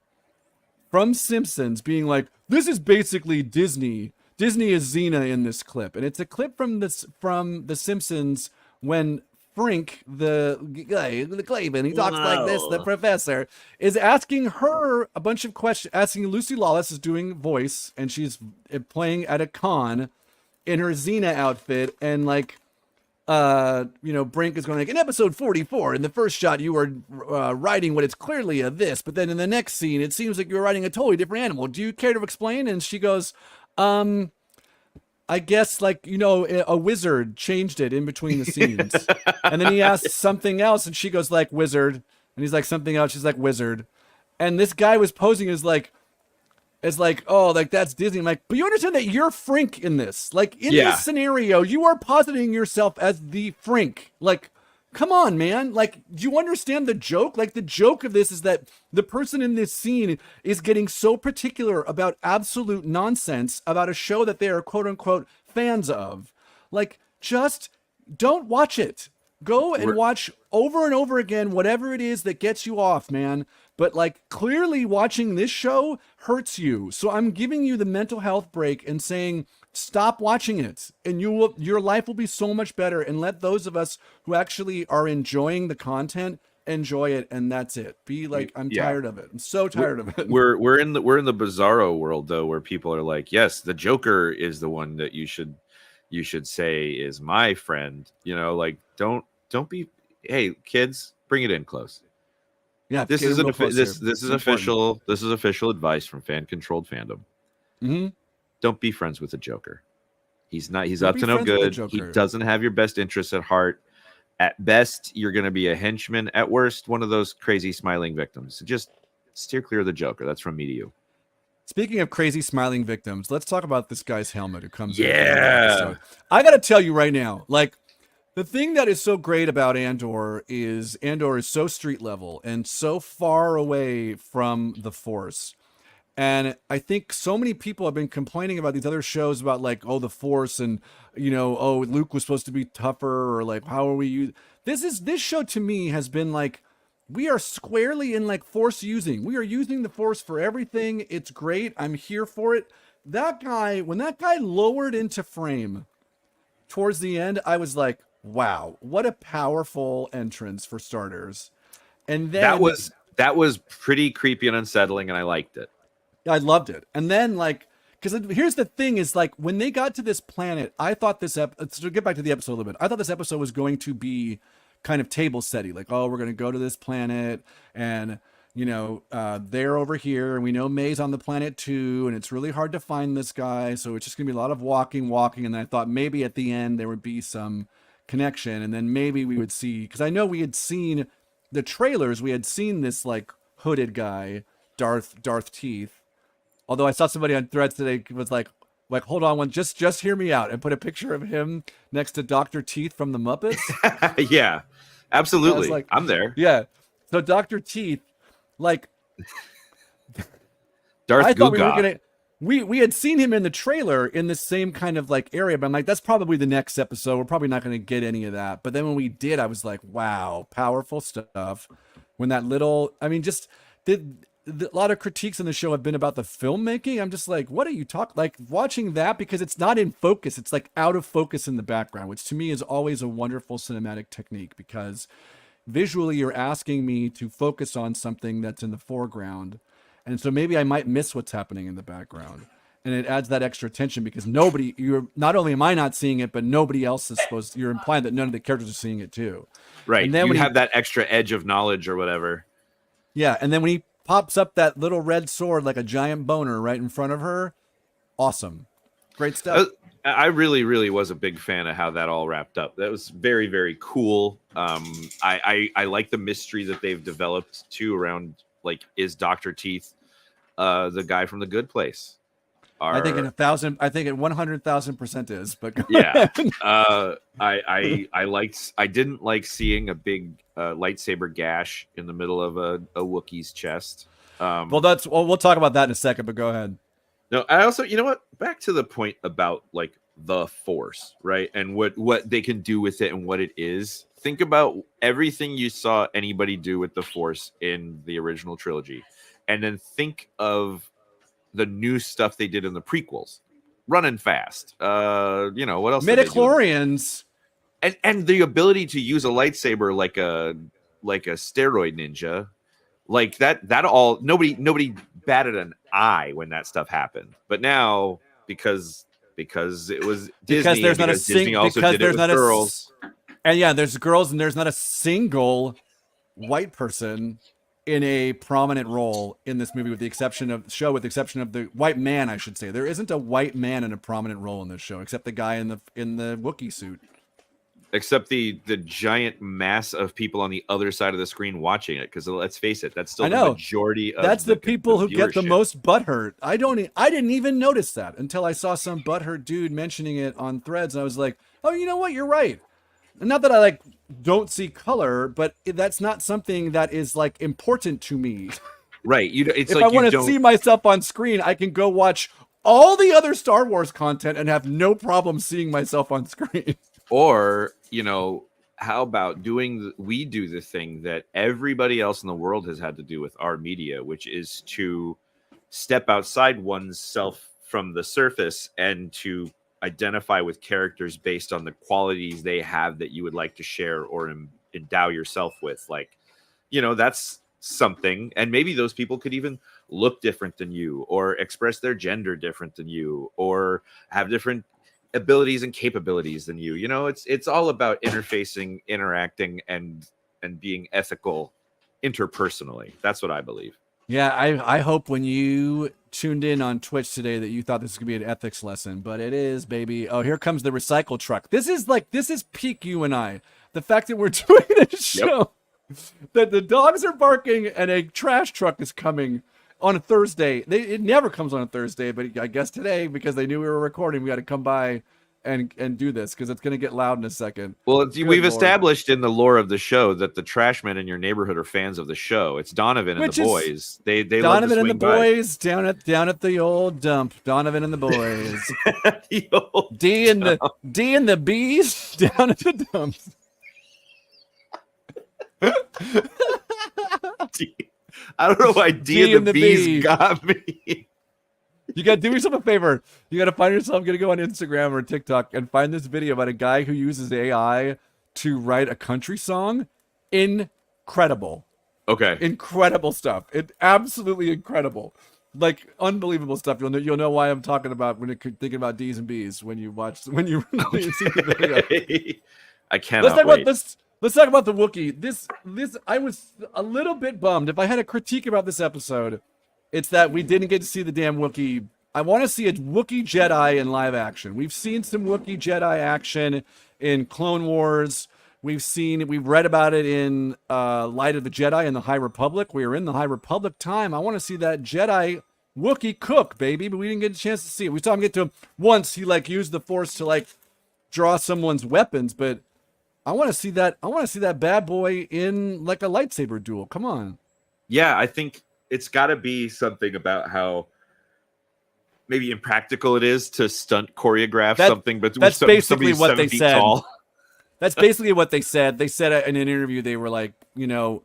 from Simpsons being like, this is basically Disney. Disney is Xena in this clip. And it's a clip from The Simpsons when Frink, the Clavin, he talks like this, the professor, is asking her a bunch of questions, asking Lucy Lawless is doing voice, and she's playing at a con in her Xena outfit, and Brink is going in episode 44, in the first shot you were riding what is clearly a this, but then in the next scene it seems like you're riding a totally different animal. Do you care to explain? And she goes, I guess a wizard changed it in between the scenes. And then he asks something else, and she goes wizard, and he's like something else, she's like wizard. And this guy was posing as that's Disney. I'm like, but you understand that you're Frink in this. This scenario, you are positing yourself as the Frink. Come on, man. Do you understand the joke? The joke of this is that the person in this scene is getting so particular about absolute nonsense about a show that they are quote unquote fans of. Just don't watch it. Go and watch over and over again whatever it is that gets you off, man. But clearly watching this show hurts you. So I'm giving you the mental health break and saying, stop watching it, and your life will be so much better. And let those of us who actually are enjoying the content enjoy it, and that's it. I'm tired of it. I'm so tired of it. We're in the bizarro world though, where people are like, yes, the Joker is the one that you should say is my friend. Don't be. Hey, kids, bring it in close. Yeah, this is official. This is official advice from Fan Controlled Fandom. Mm-hmm. Don't be friends with the Joker. He's not. He's up to no good. He doesn't have your best interests at heart. At best, you're going to be a henchman. At worst, one of those crazy smiling victims. So just steer clear of the Joker. That's from me to you. Speaking of crazy smiling victims, let's talk about this guy's helmet who comes. Yeah. I got to tell you right now, The thing that is so great about Andor is so street level and so far away from the Force. And I think so many people have been complaining about these other shows about like, oh, the Force and, oh, Luke was supposed to be tougher or like, how are we this show to me has been like, we are squarely in like Force using. We are using the Force for everything. It's great. I'm here for it. When that guy lowered into frame towards the end, I was like, wow, what a powerful entrance for starters. And then that was pretty creepy and unsettling, and I liked it. I loved it. And then like, because here's the thing is like when they got to this planet, I thought to get back to the episode a little bit, I thought this episode was going to be kind of table setty, like, oh, we're going to go to this planet and they're over here and we know May's on the planet too. And it's really hard to find this guy. So it's just gonna be a lot of walking. And then I thought maybe at the end there would be some connection. And then maybe we would see, because I know we had seen the trailers, we had seen this like hooded guy, Darth Teeth. Although I saw somebody on Threads today was like, hold on, just hear me out, and put a picture of him next to Dr. Teeth from the Muppets. Yeah, absolutely. Like, I'm there. Yeah. So Dr. Teeth, like, Darth I thought Guga. we had seen him in the trailer in the same kind of like area, but I'm like, that's probably the next episode. We're probably not going to get any of that. But then when we did, I was like, wow, powerful stuff. When that little, I mean, just a lot of critiques on the show have been about the filmmaking. I'm just like, what are you talking? Like watching that, because it's not in focus. It's like out of focus in the background, which to me is always a wonderful cinematic technique, because visually you're asking me to focus on something that's in the foreground. And so maybe I might miss what's happening in the background. And it adds that extra tension because not only am I not seeing it, but nobody else is you're implying that none of the characters are seeing it too. Right. And then you have that extra edge of knowledge or whatever. Yeah. And then when he pops up that little red sword like a giant boner right in front of her, awesome. Great stuff. I really, really was a big fan of how that all wrapped up. That was very, very cool. I like the mystery that they've developed too around, like, is Dr. Teeth the guy from The Good Place? I think at 100,000% is, but yeah. I didn't like seeing a big lightsaber gash in the middle of a Wookiee's chest. We'll talk about that in a second, but go ahead. No, I also, you know what? Back to the point about like the Force, right? And what they can do with it and what it is. Think about everything you saw anybody do with the Force in the original trilogy, and then think of the new stuff they did in the prequels. Running fast. What else? Midichlorians. And the ability to use a lightsaber like a steroid ninja. Like that all nobody batted an eye when that stuff happened. But now because it was Disney, Disney also did it with girls. And yeah, there's girls and there's not a single white person in a prominent role in this movie with the exception of the white man, I should say. There isn't a white man in a prominent role in this show except the guy in the Wookiee suit. Except the giant mass of people on the other side of the screen watching it, because let's face it, that's still the majority of that's the people who get the viewership. most butthurt. I didn't even notice that until I saw some butthurt dude mentioning it on Threads, and I was like, oh, you know what? You're right. And not that I don't see color, but that's not something that is important to me. Right. If I want to see myself on screen, I can go watch all the other Star Wars content and have no problem seeing myself on screen. Or, how about we do the thing that everybody else in the world has had to do with our media, which is to step outside oneself from the surface and to identify with characters based on the qualities they have that you would like to share or endow yourself with. That's something. And maybe those people could even look different than you, or express their gender different than you, or have different abilities and capabilities than you. It's all about interfacing, interacting, and being ethical interpersonally. That's what I believe. Yeah, I hope when you tuned in on Twitch today that you thought this was gonna be an ethics lesson, but it is, baby. Oh, here comes the recycle truck. This is peak you and I. The fact that we're doing this show, that the dogs are barking and a trash truck is coming on a Thursday. It never comes on a Thursday, but I guess today, because they knew we were recording, we got to come by and do this because it's gonna get loud in a second. Well, Good we've Lord. established in the lore of the show that the trash men in your neighborhood are fans of the show. It's Donovan and Which the is boys. They love to Donovan and the swing by. boys down at the old dump. Donovan and the boys. The old D and the B's down at the dumps. I don't know why D and the B's got me. You gotta do yourself a favor. You gotta find yourself gonna go on Instagram or TikTok and find this video about a guy who uses AI to write a country song. Incredible. Okay. Incredible stuff. It absolutely incredible. Like unbelievable stuff. You'll know why I'm talking about when you're thinking about D's and B's when you see the video. I cannot wait. Let's talk about the Wookiee. This I was a little bit bummed. If I had a critique about this episode, it's that we didn't get to see the damn Wookiee. I want to see a Wookiee Jedi in live action. We've seen some Wookiee Jedi action in Clone Wars. We've read about it in Light of the Jedi and the High Republic. We were in the High Republic time. I want to see that Jedi Wookiee cook, baby, but we didn't get a chance to see it. We saw him get to him once. He used the Force to draw someone's weapons, but I want to see that. I want to see that bad boy in a lightsaber duel. Come on. Yeah, I think it's got to be something about how maybe impractical it is to stunt choreave something. But that's basically what they said. Tall. That's basically what they said. They said in an interview, they were like, they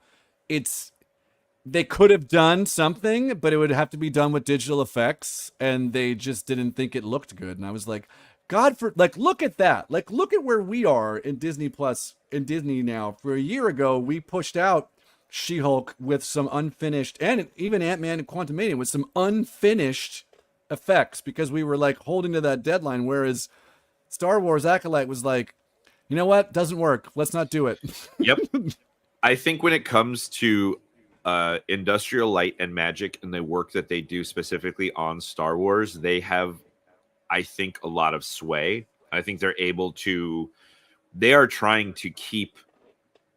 could have done something, but it would have to be done with digital effects, and they just didn't think it looked good. And I was like, look at that. Look at where we are in Disney Plus, in Disney now. For a year ago, we pushed out She-Hulk with some unfinished, and even Ant-Man and Quantumania with some unfinished effects because we were holding to that deadline. Whereas Star Wars Ac-O-lyte was like, you know what? Doesn't work. Let's not do it. Yep. I think when it comes to Industrial Light and Magic and the work that they do specifically on Star Wars, they have, I think, a lot of sway. I think they are trying to keep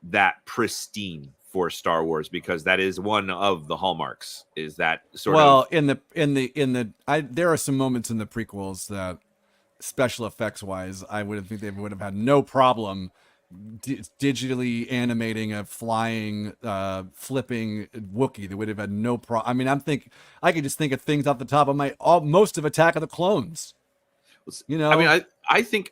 that pristine for Star Wars because that is one of the hallmarks. Is that sort of there are some moments in the prequels that special effects wise, I would think they would have had no problem digitally animating a flying, flipping Wookiee. They would have had no problem. I mean, I could just think of things off the top of most of Attack of the Clones. I mean, I think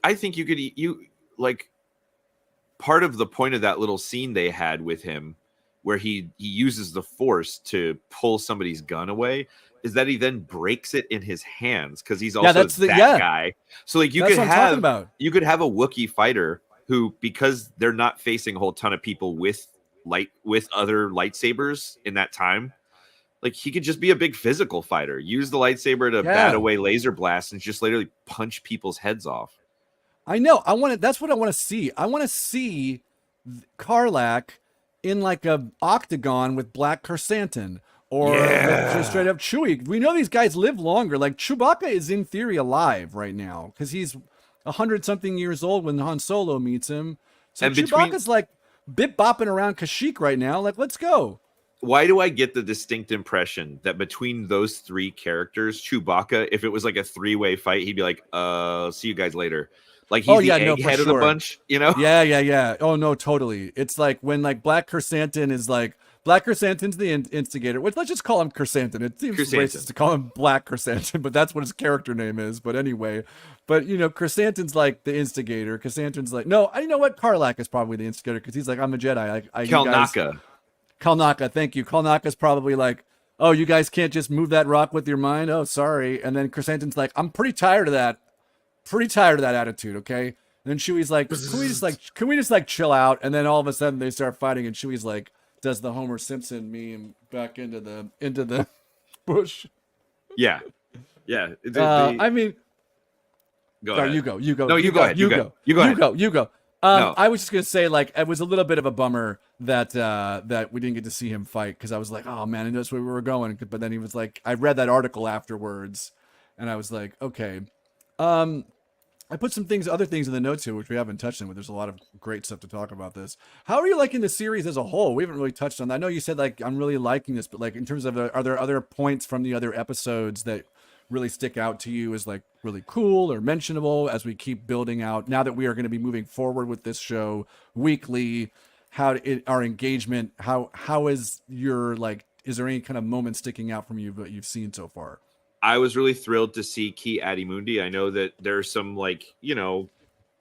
part of the point of that little scene they had with him where he uses the Force to pull somebody's gun away is that he then breaks it in his hands because he's also that guy. So you could have a Wookiee fighter who, because they're not facing a whole ton of people with other lightsabers in that time, he could just be a big physical fighter, use the lightsaber to bat away laser blasts and just literally punch people's heads off. I know. That's what I want to see. I want to see Karlak in a octagon with Black Chrysanthemum. Or just straight up Chewie. We know these guys live longer. Chewbacca is in theory alive right now because he's 100-something years old when Han Solo meets him. So and Chewbacca's bip bopping around Kashyyyk right now. Let's go. Why do I get the distinct impression that between those three characters, Chewbacca, if it was a three-way fight, he'd be like, see you guys later. He's the egghead of the bunch, Yeah. Oh, no, totally. It's when Black Chrysanthemum is Black Chrysanthemum's the instigator. Let's just call him Chrysanthemum. It seems racist to call him Black Chrysanthemum, but that's what his character name is. But anyway, Chrysanthemum's the instigator. Chrysanthemum's no, you know what? Karlak is probably the instigator because he's I'm a Jedi. Kalnaka, thank you. Kalnaka's probably oh, you guys can't just move that rock with your mind? Oh, sorry. And then Chrysanthemum's I'm pretty tired of that. Pretty tired of that attitude, okay? And then Chewie's can we just chill out? And then all of a sudden they start fighting and Chewie's does the Homer Simpson meme back into the bush. Yeah. I mean, go ahead. You go. No, you go ahead. You go. No. I was just gonna say it was a little bit of a bummer that we didn't get to see him fight because I was oh man, I know that's where we were going. But then he was I read that article afterwards, and I was okay. I put some other things in the notes here, which we haven't touched on, but there's a lot of great stuff to talk about this. How are you liking the series as a whole? We haven't really touched on that. I know you said I'm really liking this, but in terms of, are there other points from the other episodes that really stick out to you as like really cool or mentionable as we keep building out now that we are going to be moving forward with this show weekly? Our engagement, how is your, like, is there any kind of moment sticking out from you that you've seen so far? I was really thrilled to see Ki-Adi-Mundi. I know that there's some, like,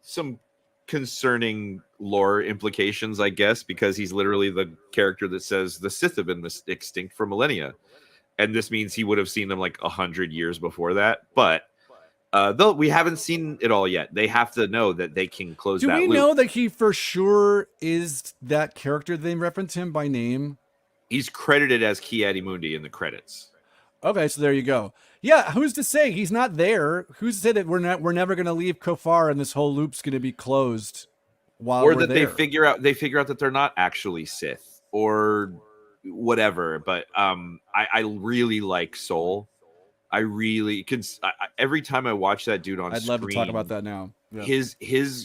some concerning lore implications, I guess, because he's literally the character that says the Sith have been extinct for millennia. And this means he would have seen them like 100 years before that. But though we haven't seen it all yet, they have to know that they can close that loop. Do we know that he for sure is that character? They reference him by name? He's credited as Ki-Adi-Mundi in the credits. Okay, so there you go. Yeah, who's to say he's not there? Who's to say that we're never going to leave Kofar and this whole loop's going to be closed while or we're that there? they figure out that they're not actually Sith or whatever. But I really like Soul. I really can. Every time I watch that dude on screen, I'd love to talk about that now. Yeah. His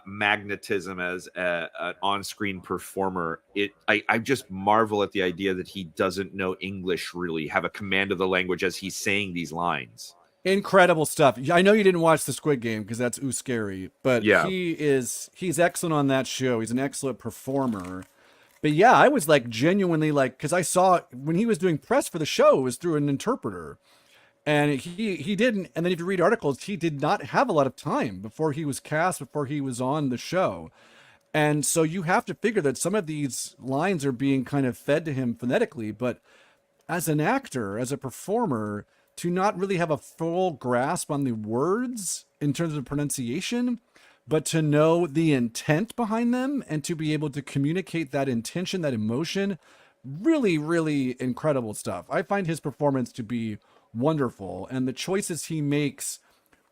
magnetism as an on-screen performer, I just marvel at the idea that he doesn't know English, really have a command of the language as he's saying these lines. Incredible stuff. I know you didn't watch the Squid Game because that's scary, but yeah, he's excellent on that show. He's an excellent performer. But yeah, I was like genuinely like, because I saw when he was doing press for the show, it was through an interpreter. And he didn't. And then if you read articles, he did not have a lot of time before he was cast, before he was on the show. And so you have to figure that some of these lines are being kind of fed to him phonetically. But as an actor, as a performer, to not really have a full grasp on the words in terms of pronunciation, but to know the intent behind them and to be able to communicate that intention, that emotion, really, really incredible stuff. I find his performance to be wonderful, and the choices he makes,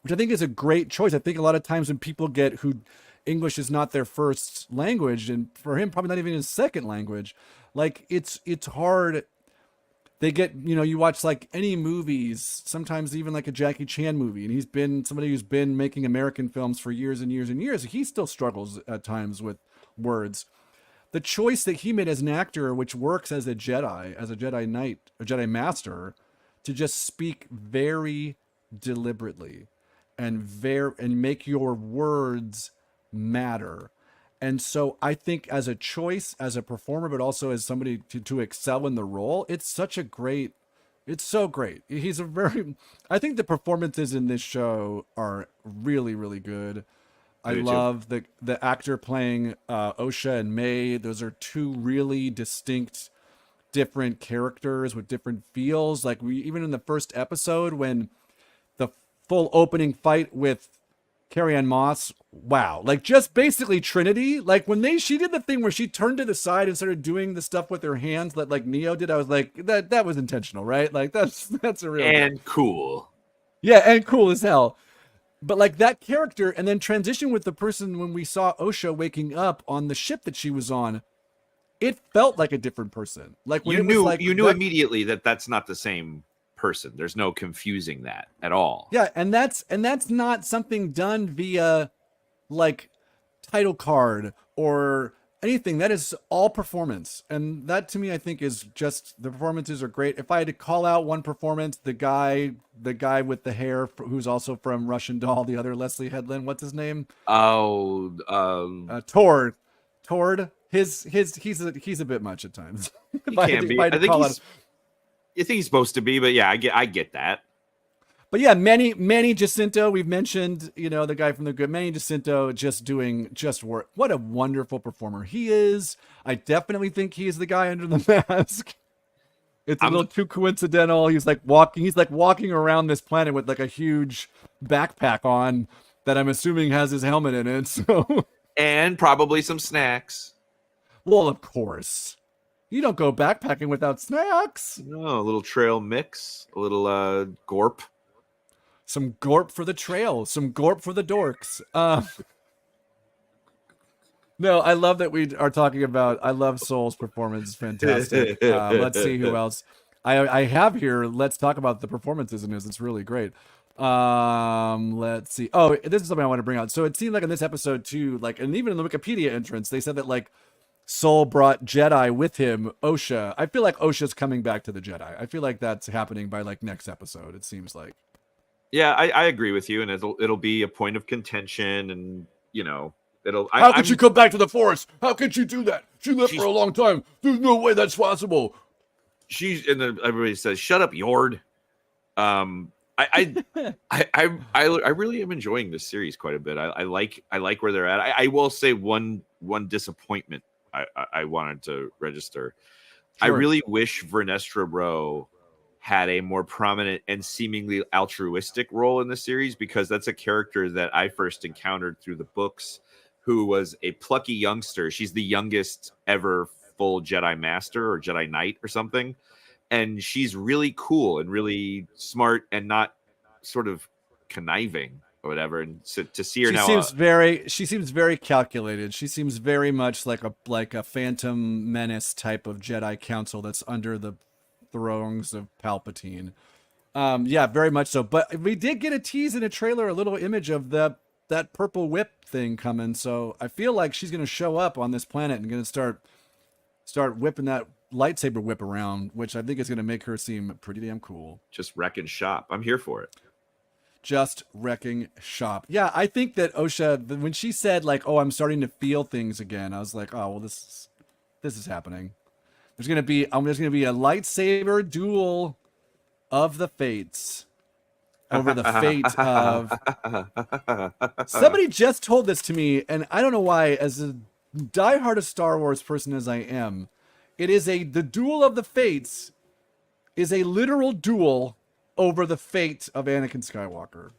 which I think is a great choice. I think a lot of times when people who English is not their first language, and for him probably not even his second language, like it's hard. They get, you watch like any movies, sometimes even like a Jackie Chan movie, and he's been somebody who's been making American films for years and years and years. He still struggles at times with words. The choice that he made as an actor, which works as a Jedi Knight, a Jedi Master, to just speak very deliberately and make your words matter. And so I think as a choice, as a performer, but also as somebody to excel in the role, it's so great. I think the performances in this show are really, really good. I love the actor playing Osha and May. Those are two really distinct, different characters with different feels. Like even in the first episode, when the full opening fight with Carrie-Anne Moss, wow, like just basically Trinity. Like when she did the thing where she turned to the side and started doing the stuff with her hands that like Neo did, I was like, that was intentional, right? Like that's a real and cool. Yeah, and cool as hell. But like that character, and then transition with the person when we saw Osha waking up on the ship that she was on, it felt like a different person. Like when you knew immediately that that's not the same person. There's no confusing that at all. Yeah, and that's not something done via like title card or anything. That is all performance, and that to me I think is just, the performances are great. If I had to call out one performance, the guy with the hair who's also from Russian Doll, the other Leslie Headland, what's his name? Tord. He's a bit much at times. He can be. I think he's supposed to be, but yeah, I get that. But yeah, Manny Jacinto, we've mentioned, the guy from The Good, Manny Jacinto doing work. What a wonderful performer he is. I definitely think he is the guy under the mask. It's a little too coincidental. He's like walking around this planet with like a huge backpack on that I'm assuming has his helmet in it. So and probably some snacks. Well, of course. You don't go backpacking without snacks. No, a little trail mix, a little gorp. Some gorp for the trail, some gorp for the dorks. No, I love that we are talking about, I love Soul's performance. It's fantastic. Let's see who else. I have here, let's talk about the performances in this. It's really great. Let's see. Oh, this is something I want to bring out. So it seemed like in this episode too, like, and even in the Wikipedia entrance, they said that like Soul brought Jedi with him, Osha. I feel like Osha's coming back to the Jedi. I feel like that's happening by like next episode. It seems like. Yeah, I agree with you, and it'll be a point of contention, and it'll. How could you come back to the Force? How could you do that? She lived for a long time. There's no way that's possible. Everybody says, "Shut up, Yord." I really am enjoying this series quite a bit. I like where they're at. I will say one disappointment I wanted to register. Sure. I really wish Vernestra Rowe had a more prominent and seemingly altruistic role in the series, because that's a character that I first encountered through the books, who was a plucky youngster. She's the youngest ever full Jedi Master or Jedi Knight or something. And she's really cool and really smart and not sort of conniving or whatever. And so to see her she seems very calculated. She seems very much like a Phantom Menace type of Jedi Council that's under the thrones of Palpatine. Yeah, very much so. But we did get a tease in a trailer, a little image of that purple whip thing coming. So I feel like she's going to show up on this planet and going to start whipping that lightsaber whip around, which I think is going to make her seem pretty damn cool. Just wrecking shop. I'm here for it. Just wrecking shop. Yeah, I think that Osha, when she said like, "Oh, I'm starting to feel things again," I was like, "Oh, well, this is happening." There's gonna be a lightsaber duel of the fates over the fate of. Somebody just told this to me, and I don't know why. As a diehard of Star Wars person as I am, the duel of the fates is a literal duel over the fate of Anakin Skywalker.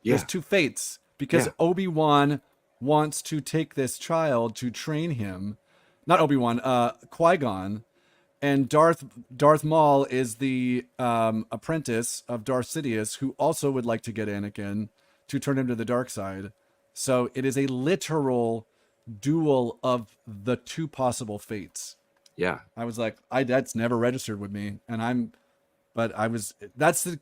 Yeah. There's two fates, because Obi-Wan wants to take this child to train him. Not Obi-Wan, Qui-Gon. And Darth Maul is the apprentice of Darth Sidious, who also would like to get Anakin to turn him to the dark side. So it is a literal duel of the two possible fates. Yeah. I was like, that's never registered with me.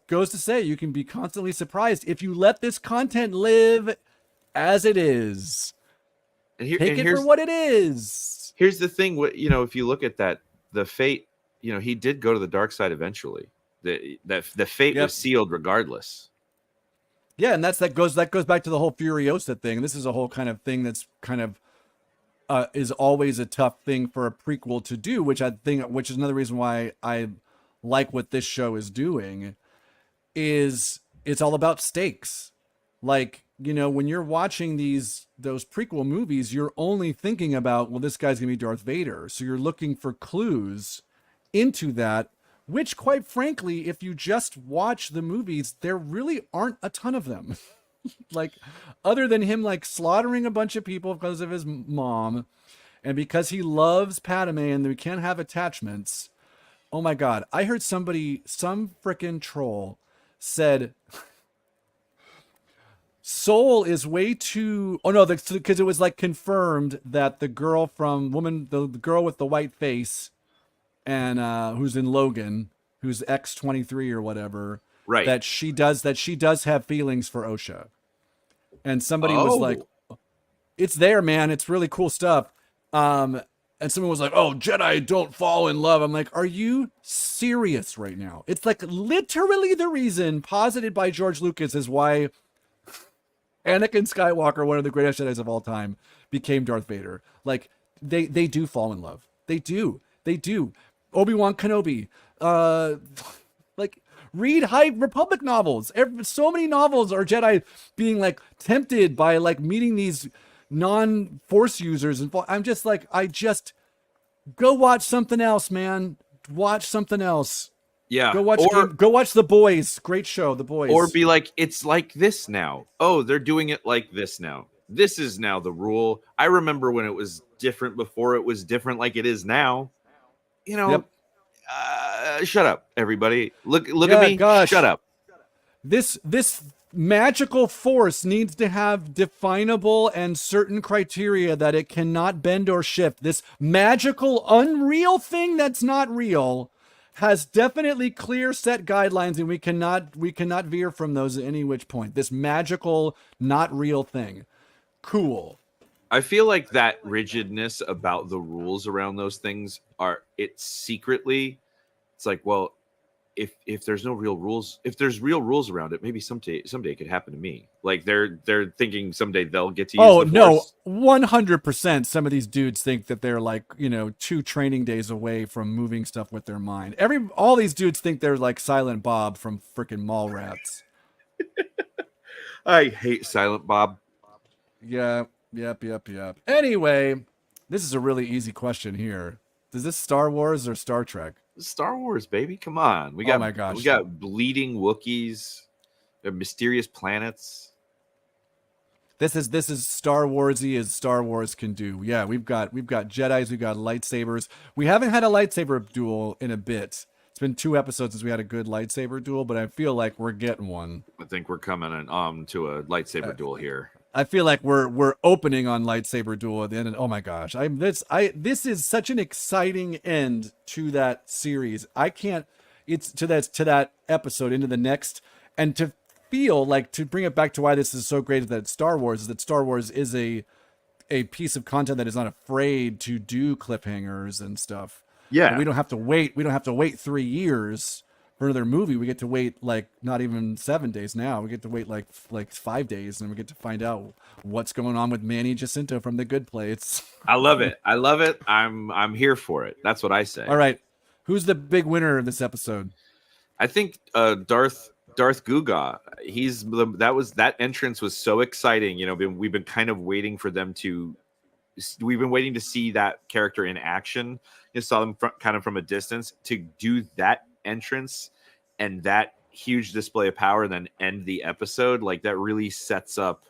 Goes to say you can be constantly surprised if you let this content live as it is. Take it for what it is. Here's the thing, if you look at that, the fate, he did go to the dark side eventually. The fate was sealed regardless. Yeah, and that goes back to the whole Furiosa thing. This is a whole kind of thing that's kind of is always a tough thing for a prequel to do, which is another reason why I like what this show is doing. Is it's all about stakes. Like, when you're watching those prequel movies, you're only thinking about, well, this guy's gonna be Darth Vader, so you're looking for clues into that. Which, quite frankly, if you just watch the movies, there really aren't a ton of them. Like, other than him, like, slaughtering a bunch of people because of his mom, and because he loves Padme and we can't have attachments. Oh my God. I heard some frickin' troll said, Soul is way too... Oh, no, because it was, like, confirmed that the girl the girl with the white face, and who's in Logan, who's X-23 or whatever, right? That she does have feelings for Osha, and somebody was like, "It's there, man. It's really cool stuff." And someone was like, "Oh, Jedi don't fall in love." I'm like, "Are you serious right now?" It's like literally the reason posited by George Lucas is why Anakin Skywalker, one of the greatest Jedis of all time, became Darth Vader. Like they do fall in love. They do. Obi-Wan Kenobi, like read High Republic novels. So many novels are Jedi being like tempted by like meeting these non-Force users, and I'm just like, go watch something else, man. Watch something else. Yeah. Go watch The Boys. Great show, The Boys. Or be like, it's like this now. Oh, they're doing it like this now. This is now the rule. I remember when it was different before it was different like it is now. Yep. Shut up, everybody. Look at me. Gosh. Shut up. This magical force needs to have definable and certain criteria that it cannot bend or shift. This magical, unreal thing that's not real has definitely clear set guidelines, and we cannot veer from those at any which point. This magical, not real thing. Cool. I feel like that rigidness about the rules around those things it's secretly, it's like, well, if there's no real rules, if there's real rules around it, maybe someday it could happen to me. Like they're thinking someday they'll get to use Oh the no, force. 100%. Some of these dudes think that they're like, 2 training days away from moving stuff with their mind. All these dudes think they're like Silent Bob from freaking Mallrats. I hate Silent Bob. Yeah, yep. Anyway, this is a really easy question here. Is this Star Wars or Star Trek? Star Wars, baby. Come on. Oh my gosh. We got bleeding Wookiees, mysterious planets. This is Star Warsy as Star Wars can do. Yeah, we've got Jedis, we've got lightsabers. We haven't had a lightsaber duel in a bit. It's been 2 episodes since we had a good lightsaber duel, but I feel like we're getting one. I think we're coming to a lightsaber duel here. I feel like we're opening on lightsaber duel at the end. And oh my gosh, this is such an exciting end to that series. I can't. It's to that episode into the next, and to feel like, to bring it back to why this is so great that Star Wars is a piece of content that is not afraid to do cliffhangers and stuff. Yeah, and we don't have to wait. We don't have to wait 3 years for another movie. We get to wait like not even 7 days now. We get to wait like 5 days, and we get to find out what's going on with Manny Jacinto from The Good Place. I love it. I'm here for it. That's what I say. All right, who's the big winner of this episode? I think Darth Guga. That entrance was so exciting. We've been kind of waiting for them to. We've been waiting to see that character in action. You saw them kind of from a distance, to do that entrance and that huge display of power, and then end the episode. Like, that really sets up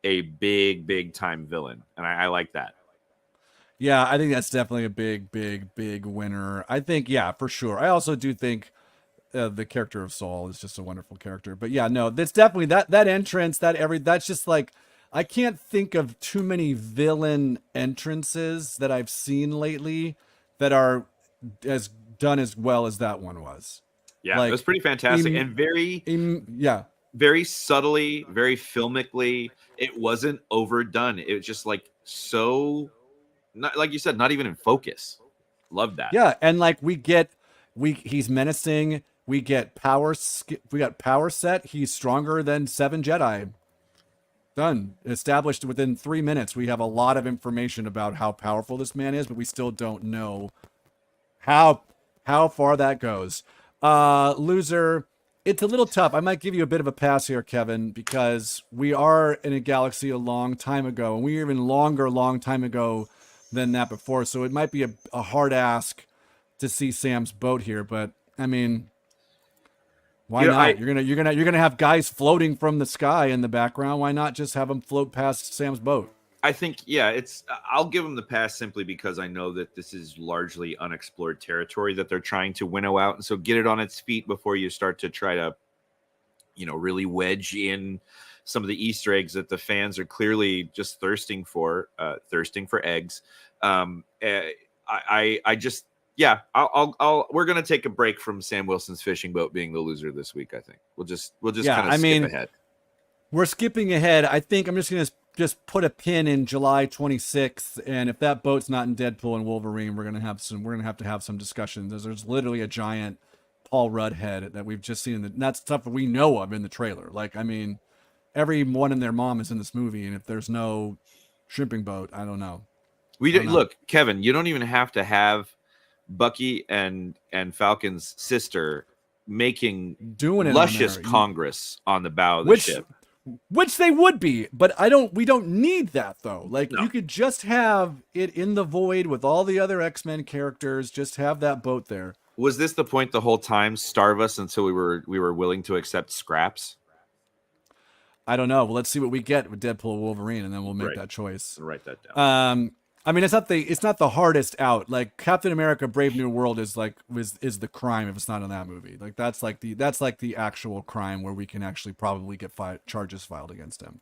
a big time villain, and I like that. Yeah, I think that's definitely a big winner. I think, yeah, for sure. I also do think the character of Saul is just a wonderful character. But yeah, no, that's definitely that entrance, that's just like, I can't think of too many villain entrances that I've seen lately that are as done as well as that one was. Yeah, it was pretty fantastic and very subtly, very filmically. It wasn't overdone. It was just like, so, not, like you said, not even in focus. Love that. Yeah, and like he's menacing. We got power set. He's stronger than 7 Jedi. Done. Established within 3 minutes. We have a lot of information about how powerful this man is, but we still don't know how far that goes. Loser, it's a little tough. I might give you a bit of a pass here, Kevin, because we are in a galaxy a long time ago, and we are even long time ago than that before. So it might be a hard ask to see Sam's boat here, but I mean, why not? You're gonna have guys floating from the sky in the background. Why not just have them float past Sam's boat? I think, I'll give them the pass simply because I know that this is largely unexplored territory that they're trying to winnow out. And so get it on its feet before you start to try to, really wedge in some of the Easter eggs that the fans are clearly just thirsting for eggs. We're going to take a break from Sam Wilson's fishing boat being the loser this week. I think we'll just kind of skip ahead. We're skipping ahead. I think I'm just going to put a pin in July 26th, and if that boat's not in Deadpool and Wolverine, we're gonna have to have some discussions. There's literally a giant Paul Rudd head that we've just seen, and that's stuff that we know of in the trailer. Like, I mean, everyone and their mom is in this movie, and if there's no shrimping boat, I don't know. Look, Kevin, you don't even have to have Bucky and Falcon's sister doing luscious Congress on the bow of the ship. Which they would be, but we don't need that though. Like, no. You could just have it in the void with all the other X-Men characters, just have that boat there. Was this the point the whole time? Starve us until we were willing to accept scraps? I don't know. Well, let's see what we get with Deadpool and Wolverine, and then we'll make that choice. I'll write that down. I mean, it's not the hardest out. Like, Captain America: Brave New World is the crime if it's not in that movie. Like, that's like the actual crime where we can actually probably get charges filed against him.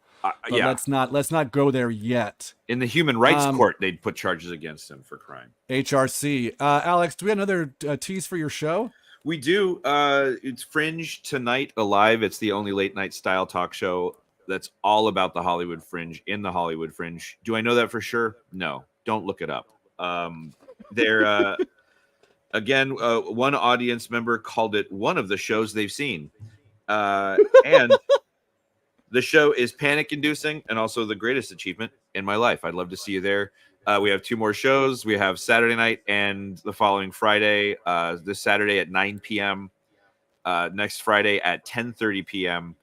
Let's not go there yet. In the Human Rights Court, they'd put charges against him for crime. HRC. Alex, do we have another tease for your show? We do. It's Fringe Tonight Alive. It's the only late night style talk show that's all about the Hollywood Fringe in the Hollywood Fringe. Do I know that for sure? No, don't look it up. They're again, one audience member called it one of the shows they've seen, and the show is panic-inducing and also the greatest achievement in my life. I'd love to see you there. We have 2 more shows. We have Saturday night and the following Friday. This Saturday at 9 p.m. Next Friday at 10:30 p.m.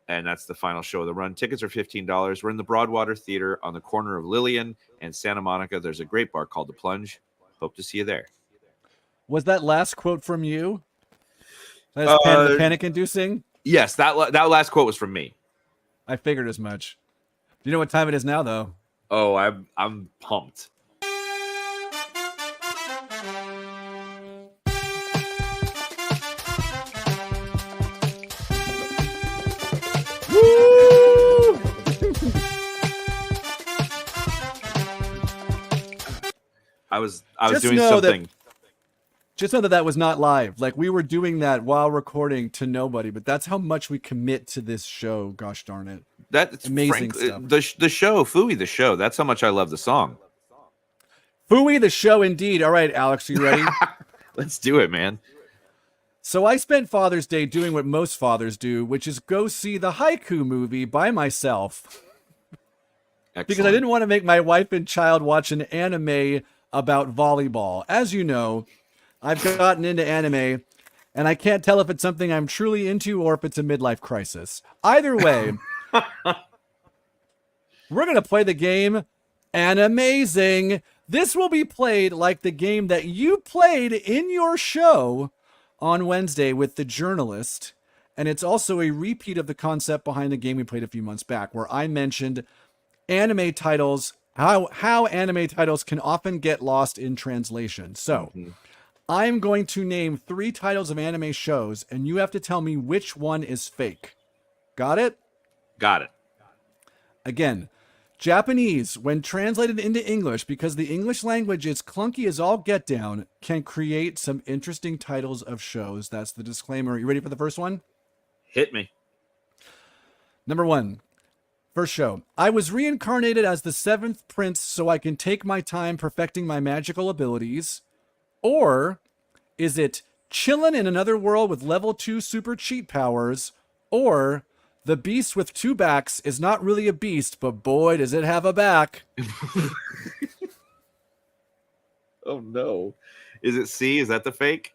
And that's the final show of the run. Tickets are $15. We're in the Broadwater Theater on the corner of Lillian and Santa Monica. There's a great bar called The Plunge. Hope to see you there. Was that last quote from you? That is panic-inducing? Yes, that last quote was from me. I figured as much. Do you know what time it is now, though? Oh, I'm pumped. Woo! I was Just doing know that- something. Just know that was not live. Like, we were doing that while recording to nobody, but that's how much we commit to this show. Gosh darn it. That's amazing stuff. The show, Fooey the show. That's how much I love the song. Fooey the show, indeed. All right, Alex, are you ready? Let's do it, man. So I spent Father's Day doing what most fathers do, which is go see the Haiku movie by myself. Excellent. Because I didn't want to make my wife and child watch an anime about volleyball. As you know, I've gotten into anime, and I can't tell if it's something I'm truly into or if it's a midlife crisis. Either way, we're going to play the game Animazing. This will be played like the game that you played in your show on Wednesday with the journalist. And it's also a repeat of the concept behind the game we played a few months back, where I mentioned anime titles, how anime titles can often get lost in translation. So I'm going to name 3 titles of anime shows, and you have to tell me which one is fake. Got it? Got it. Again, Japanese, when translated into English, because the English language is clunky as all get down, can create some interesting titles of shows. That's the disclaimer. You ready for the first one? Hit me. Number 1. First show. I was reincarnated as the 7th prince so I can take my time perfecting my magical abilities. Or is it chillin' in another world with level 2 super cheat powers? Or the beast with 2 backs is not really a beast, but boy, does it have a back. Oh, no. Is it C? Is that the fake?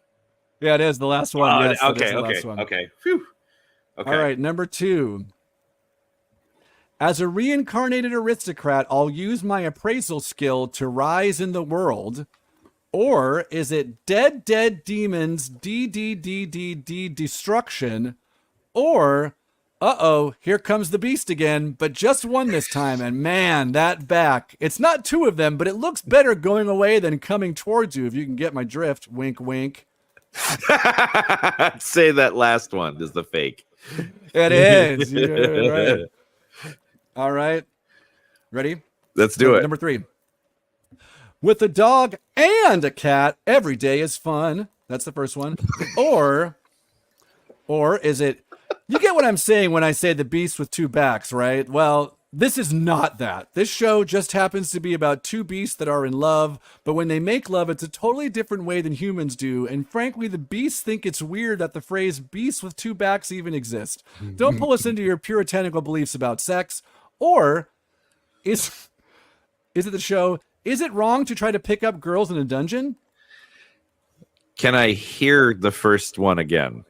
Yeah, it is the last one. Yes, that is okay, the okay, last one. okay. Phew. Okay. All right, number 2. As a reincarnated aristocrat, I'll use my appraisal skill to rise in the world. Or is it dead demons, D destruction? Or, here comes the beast again, but just one this time. And man, that back. It's not 2 of them, but it looks better going away than coming towards you, if you can get my drift. Wink, wink. Say that last one is the fake. It is. You're right. All right. Ready? Let's do it. Number 3. With a dog and a cat, every day is fun. That's the first one. Or is it, you get what I'm saying when I say the beast with 2 backs, right? Well, this is not that. This show just happens to be about 2 beasts that are in love, but when they make love, it's a totally different way than humans do. And frankly, the beasts think it's weird that the phrase beast with 2 backs even exists. Don't pull us into your puritanical beliefs about sex. Or is it the show, is it wrong to try to pick up girls in a dungeon? Can I hear the first one again?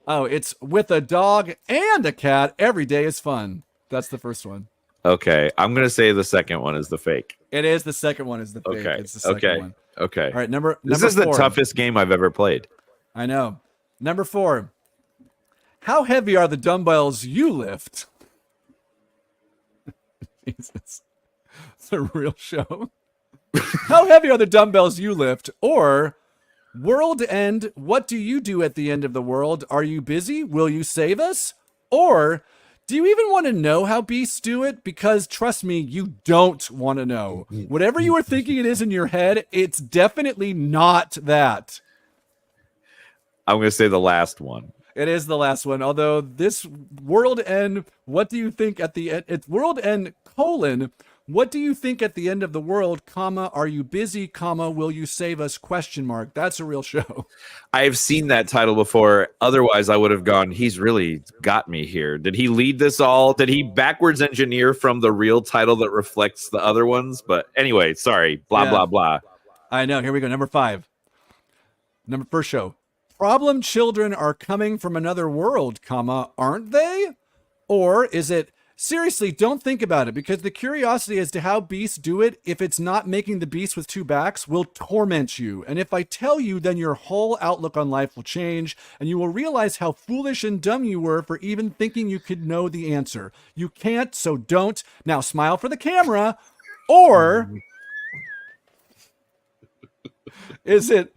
Oh, it's with a dog and a cat, every day is fun. That's the first one. Okay, I'm going to say the second one is the fake. It is the second one is the fake. Okay, It's the second one. Okay. All right, number This is 4. the toughest game I've ever played. I know. Number 4. How heavy are the dumbbells you lift? Jesus. It's a real show. How heavy are the dumbbells you lift? Or world end, what do you do at the end of the world? Are you busy? Will you save us? Or do you even want to know how beasts do it? Because trust me, you don't want to know. Whatever you are thinking it is in your head, it's definitely not that. I'm going to say the last one. It is the last one. Although this world end, what do you think at the end? It's world end colon. What do you think at the end of the world, comma, are you busy, comma, will you save us, question mark. That's a real show. I've seen that title before. Otherwise, I would have gone, he's really got me here. Did he lead this all? Did he backwards engineer from the real title that reflects the other ones? But anyway, sorry. Blah, Yeah. blah, blah. I know. Here we go. Number 5. First show. Problem children are coming from another world, comma, aren't they? Or is it, seriously, don't think about it, because the curiosity as to how beasts do it, if it's not making the beast with 2 backs, will torment you. And if I tell you, then your whole outlook on life will change, and you will realize how foolish and dumb you were for even thinking you could know the answer. You can't, so don't. Now smile for the camera. Or is it,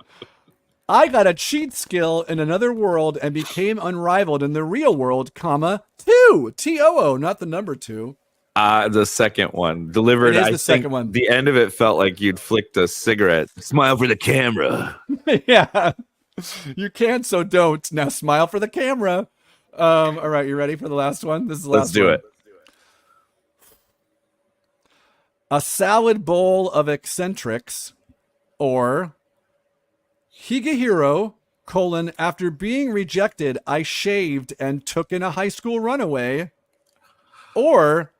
I got a cheat skill in another world and became unrivaled in the real world, comma, 2. T-O-O, not the number 2. The second one. Delivered, It is I the think second one. the end of it felt like you'd flicked a cigarette. Smile for the camera. Yeah. You can't, so don't. Now smile for the camera. All right, you ready for the last one? This is the last Let's do one. it. A salad bowl of eccentrics, or Higehiro, colon, after being rejected, I shaved and took in a high school runaway. Or,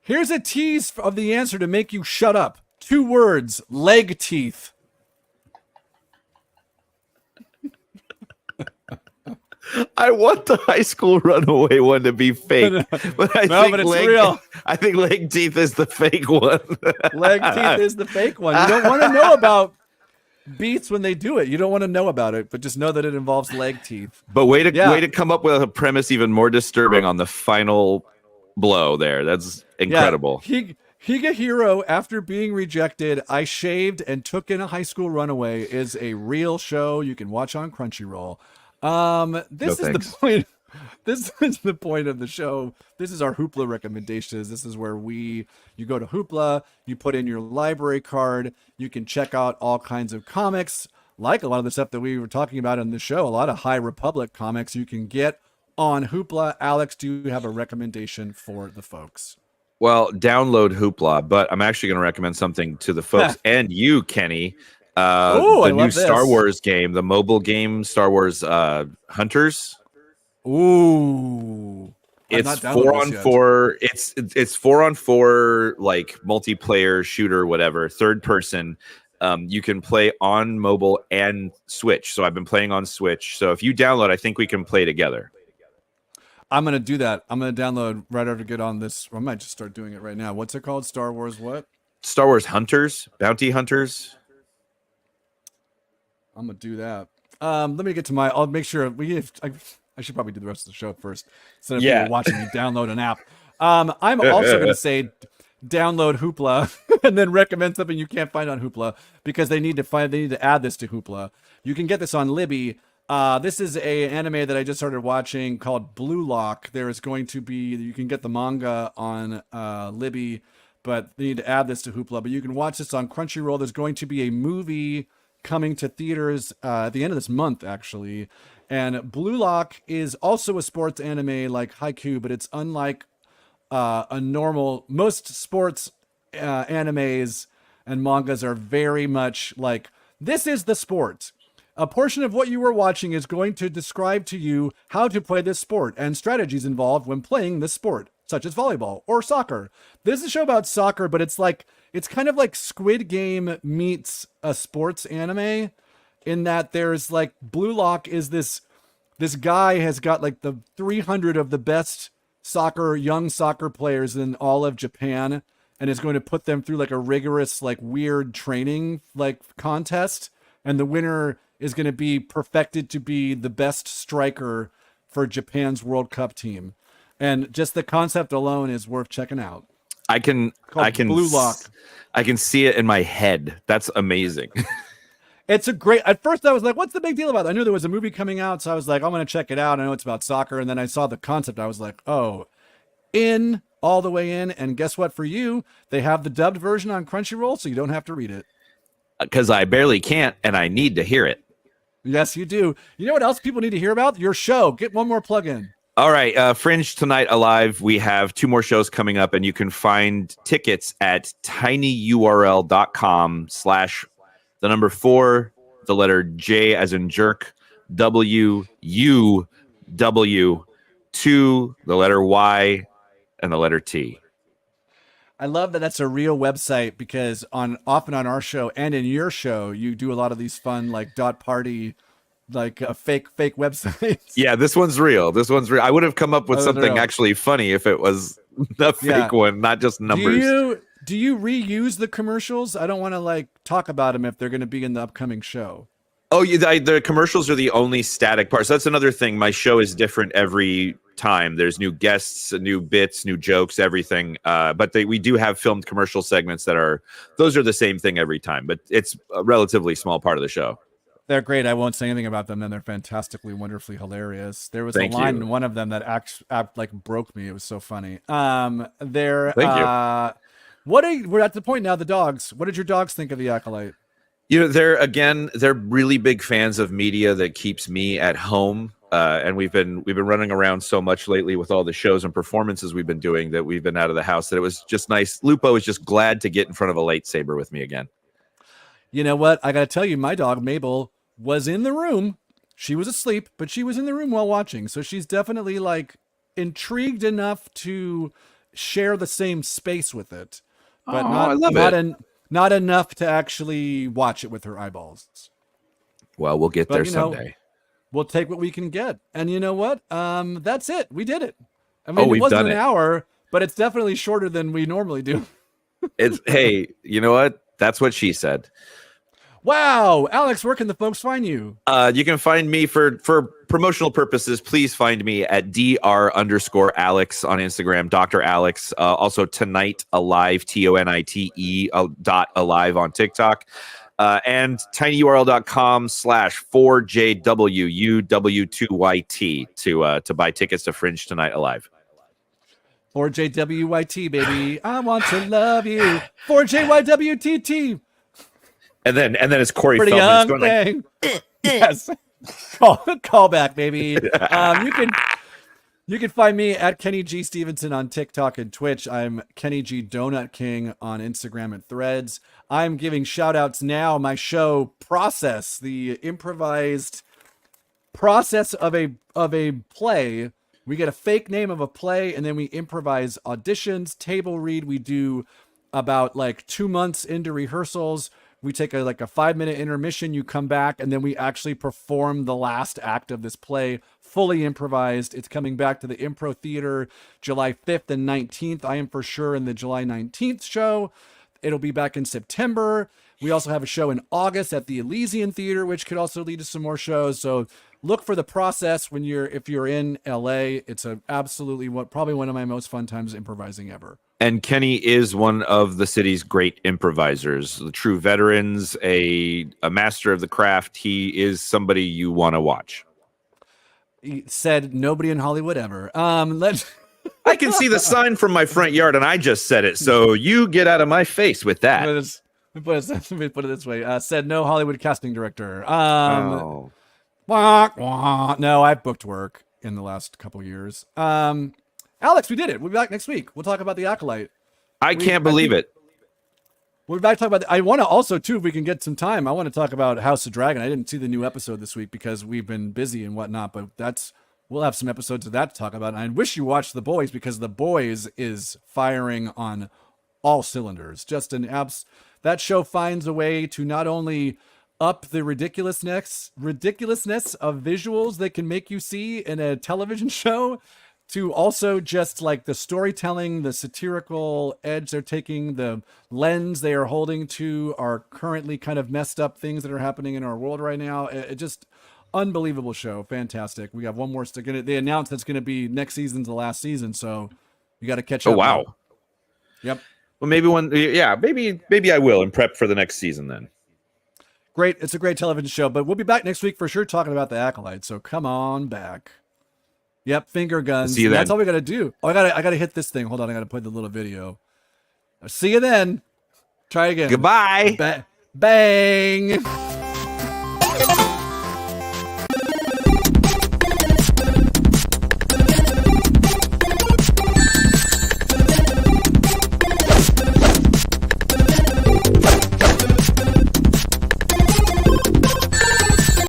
here's a tease of the answer to make you shut up. 2 words, leg teeth. I want the high school runaway one to be fake, but I think but it's leg, real. I think leg teeth is the fake one. Leg teeth is the fake one. You don't want to know about beats when they do it. You don't want to know about it, but just know that it involves leg teeth. But way to come up with a premise even more disturbing on the final blow there. That's incredible. Yeah. Higehiro, after being rejected, I shaved and took in a high school runaway is a real show you can watch on Crunchyroll. This is the point. This is the point of the show. This is our Hoopla recommendations. This is where you go to Hoopla, you put in your library card, you can check out all kinds of comics, like a lot of the stuff that we were talking about in the show, a lot of High Republic comics you can get on Hoopla. Alex, do you have a recommendation for the folks? Well, download Hoopla, but I'm actually going to recommend something to the folks and you, Kenny. The new Star Wars game, the mobile game, Star Wars Hunters. Ooh, it's 4-on-4. It's 4-on-4, like multiplayer shooter, whatever, third person. You can play on mobile and Switch. So I've been playing on Switch. So if you download, I think we can play together. I'm gonna do that. I'm gonna download right after get on this. I might just start doing it right now. What's it called? Star Wars what? Star Wars Hunters, Bounty Hunters. I'm gonna do that. Let me get to my. I'll make sure I should probably do the rest of the show first instead of people watching me download an app. I'm also gonna say download Hoopla and then recommend something you can't find on Hoopla because they need to add this to Hoopla. You can get this on Libby. This is an anime that I just started watching called Blue Lock. There is going to be, you can get the manga on Libby, but they need to add this to Hoopla. But you can watch this on Crunchyroll. There's going to be a movie coming to theaters at the end of this month, actually. And Blue Lock is also a sports anime like Haikyuu, but it's unlike a normal, most sports animes and mangas are very much like, this is the sport. A portion of what you are watching is going to describe to you how to play this sport and strategies involved when playing this sport, such as volleyball or soccer. This is a show about soccer, but it's kind of like Squid Game meets a sports anime in that there's like Blue Lock is this guy has got like the 300 of the best young soccer players in all of Japan and is going to put them through like a rigorous, like weird training, like contest. And the winner is going to be perfected to be the best striker for Japan's World Cup team. And just the concept alone is worth checking out. I can Blue Lock. I can see it in my head. That's amazing. It's a great, at first I was like, what's the big deal about it? I knew there was a movie coming out, so I was like, I'm going to check it out. I know it's about soccer. And then I saw the concept. I was like, oh, all the way in. And guess what? For you, they have the dubbed version on Crunchyroll, so you don't have to read it. Because I barely can't, and I need to hear it. Yes, you do. You know what else people need to hear about? Your show. Get one more plug in. All right, Fringe Tonight Alive. We have 2 more shows coming up, and you can find tickets at tinyurl.com/4, the letter J as in jerk, WUW, 2, the letter Y, and the letter T. I love that that's a real website because often on our show and in your show, you do a lot of these fun like .party, like fake websites. Yeah, this one's real. I would have come up with something actually funny if it was the fake one, not just numbers. Do you reuse the commercials? I don't want to like talk about them if they're going to be in the upcoming show. Oh, the commercials are the only static parts. That's another thing. My show is different every time. There's new guests, new bits, new jokes, everything. But we do have filmed commercial segments those are the same thing every time. But it's a relatively small part of the show. They're great. I won't say anything about them. And they're fantastically, wonderfully hilarious. There was a line in one of them that like broke me. It was so funny. Thank you. We're at the point now. The dogs. What did your dogs think of the Ac-O-lyte? You know, they're really big fans of media that keeps me at home. And we've been running around so much lately with all the shows and performances we've been doing that we've been out of the house that it was just nice. Lupo was just glad to get in front of a lightsaber with me again. You know what? I got to tell you, my dog, Mabel, was in the room. She was asleep, but she was in the room while watching. So she's definitely like intrigued enough to share the same space with it. But not enough to actually watch it with her eyeballs. Well, we'll get there someday. We'll take what we can get. And you know what? That's it. We did it. I mean, it wasn't an hour, but it's definitely shorter than we normally do. Hey, you know what? That's what she said. Wow. Alex, where can the folks find you? You can find me for promotional purposes. Please find me at dr_Alex on Instagram, Dr. Alex. Also Tonight Alive, TONITE.alive on TikTok. And tinyurl.com/4JWUW2YT to buy tickets to Fringe Tonight Alive. 4JWYT, baby. I want to love you. 4JYWTT. And then it's Corey Pretty Feldman. Young thing. Yes. Call back, baby. You can find me at Kenny G. Stevenson on TikTok and Twitch. I'm Kenny G. Donut King on Instagram and Threads. I'm giving shout outs now. My show Process, the improvised process of a play. We get a fake name of a play and then we improvise auditions, table read. We do about like 2 months into rehearsals. We take a 5-minute intermission. You come back and then we actually perform the last act of this play, fully improvised. It's coming back to the Improv Theater July 5th and 19th. I am for sure in the July 19th show. It'll be back in September. We also have a show in August at the Elysian Theater, which could also lead to some more shows. So look for the Process if you're in LA. It's probably one of my most fun times improvising ever. And Kenny is one of the city's great improvisers, the true veterans, a master of the craft. He is somebody you want to watch. He said nobody in Hollywood ever. I can see the sign from my front yard, and I just said it. So you get out of my face with that. Let me put it this way. Said no Hollywood casting director. No, I've booked work in the last couple years. Alex, we did it. We'll be back next week. We'll talk about the Ac-O-lyte. I can't believe it. We'll be back to talk about I want to also, too, if we can get some time, I want to talk about House of Dragon. I didn't see the new episode this week because we've been busy and whatnot, but we'll have some episodes of that to talk about. And I wish you watched The Boys because The Boys is firing on all cylinders. Just that show finds a way to not only up the ridiculousness of visuals that can make you see in a television show, to also just like the storytelling, the satirical edge they're taking, the lens they are holding to our currently kind of messed up things that are happening in our world right now. It just unbelievable show. Fantastic. We got one more stick in it. They announced that's going to be next season's the last season. So you got to catch up. Oh, wow. Now. Yep. Well, maybe I will and prep for the next season then. Great. It's a great television show, but we'll be back next week for sure talking about the Ac-O-lyte. So come on back. Yep, finger guns. See you then. That's all we got to do. Oh, I got to hit this thing. Hold on, I got to play the little video. See you then. Try again. Goodbye. Bang.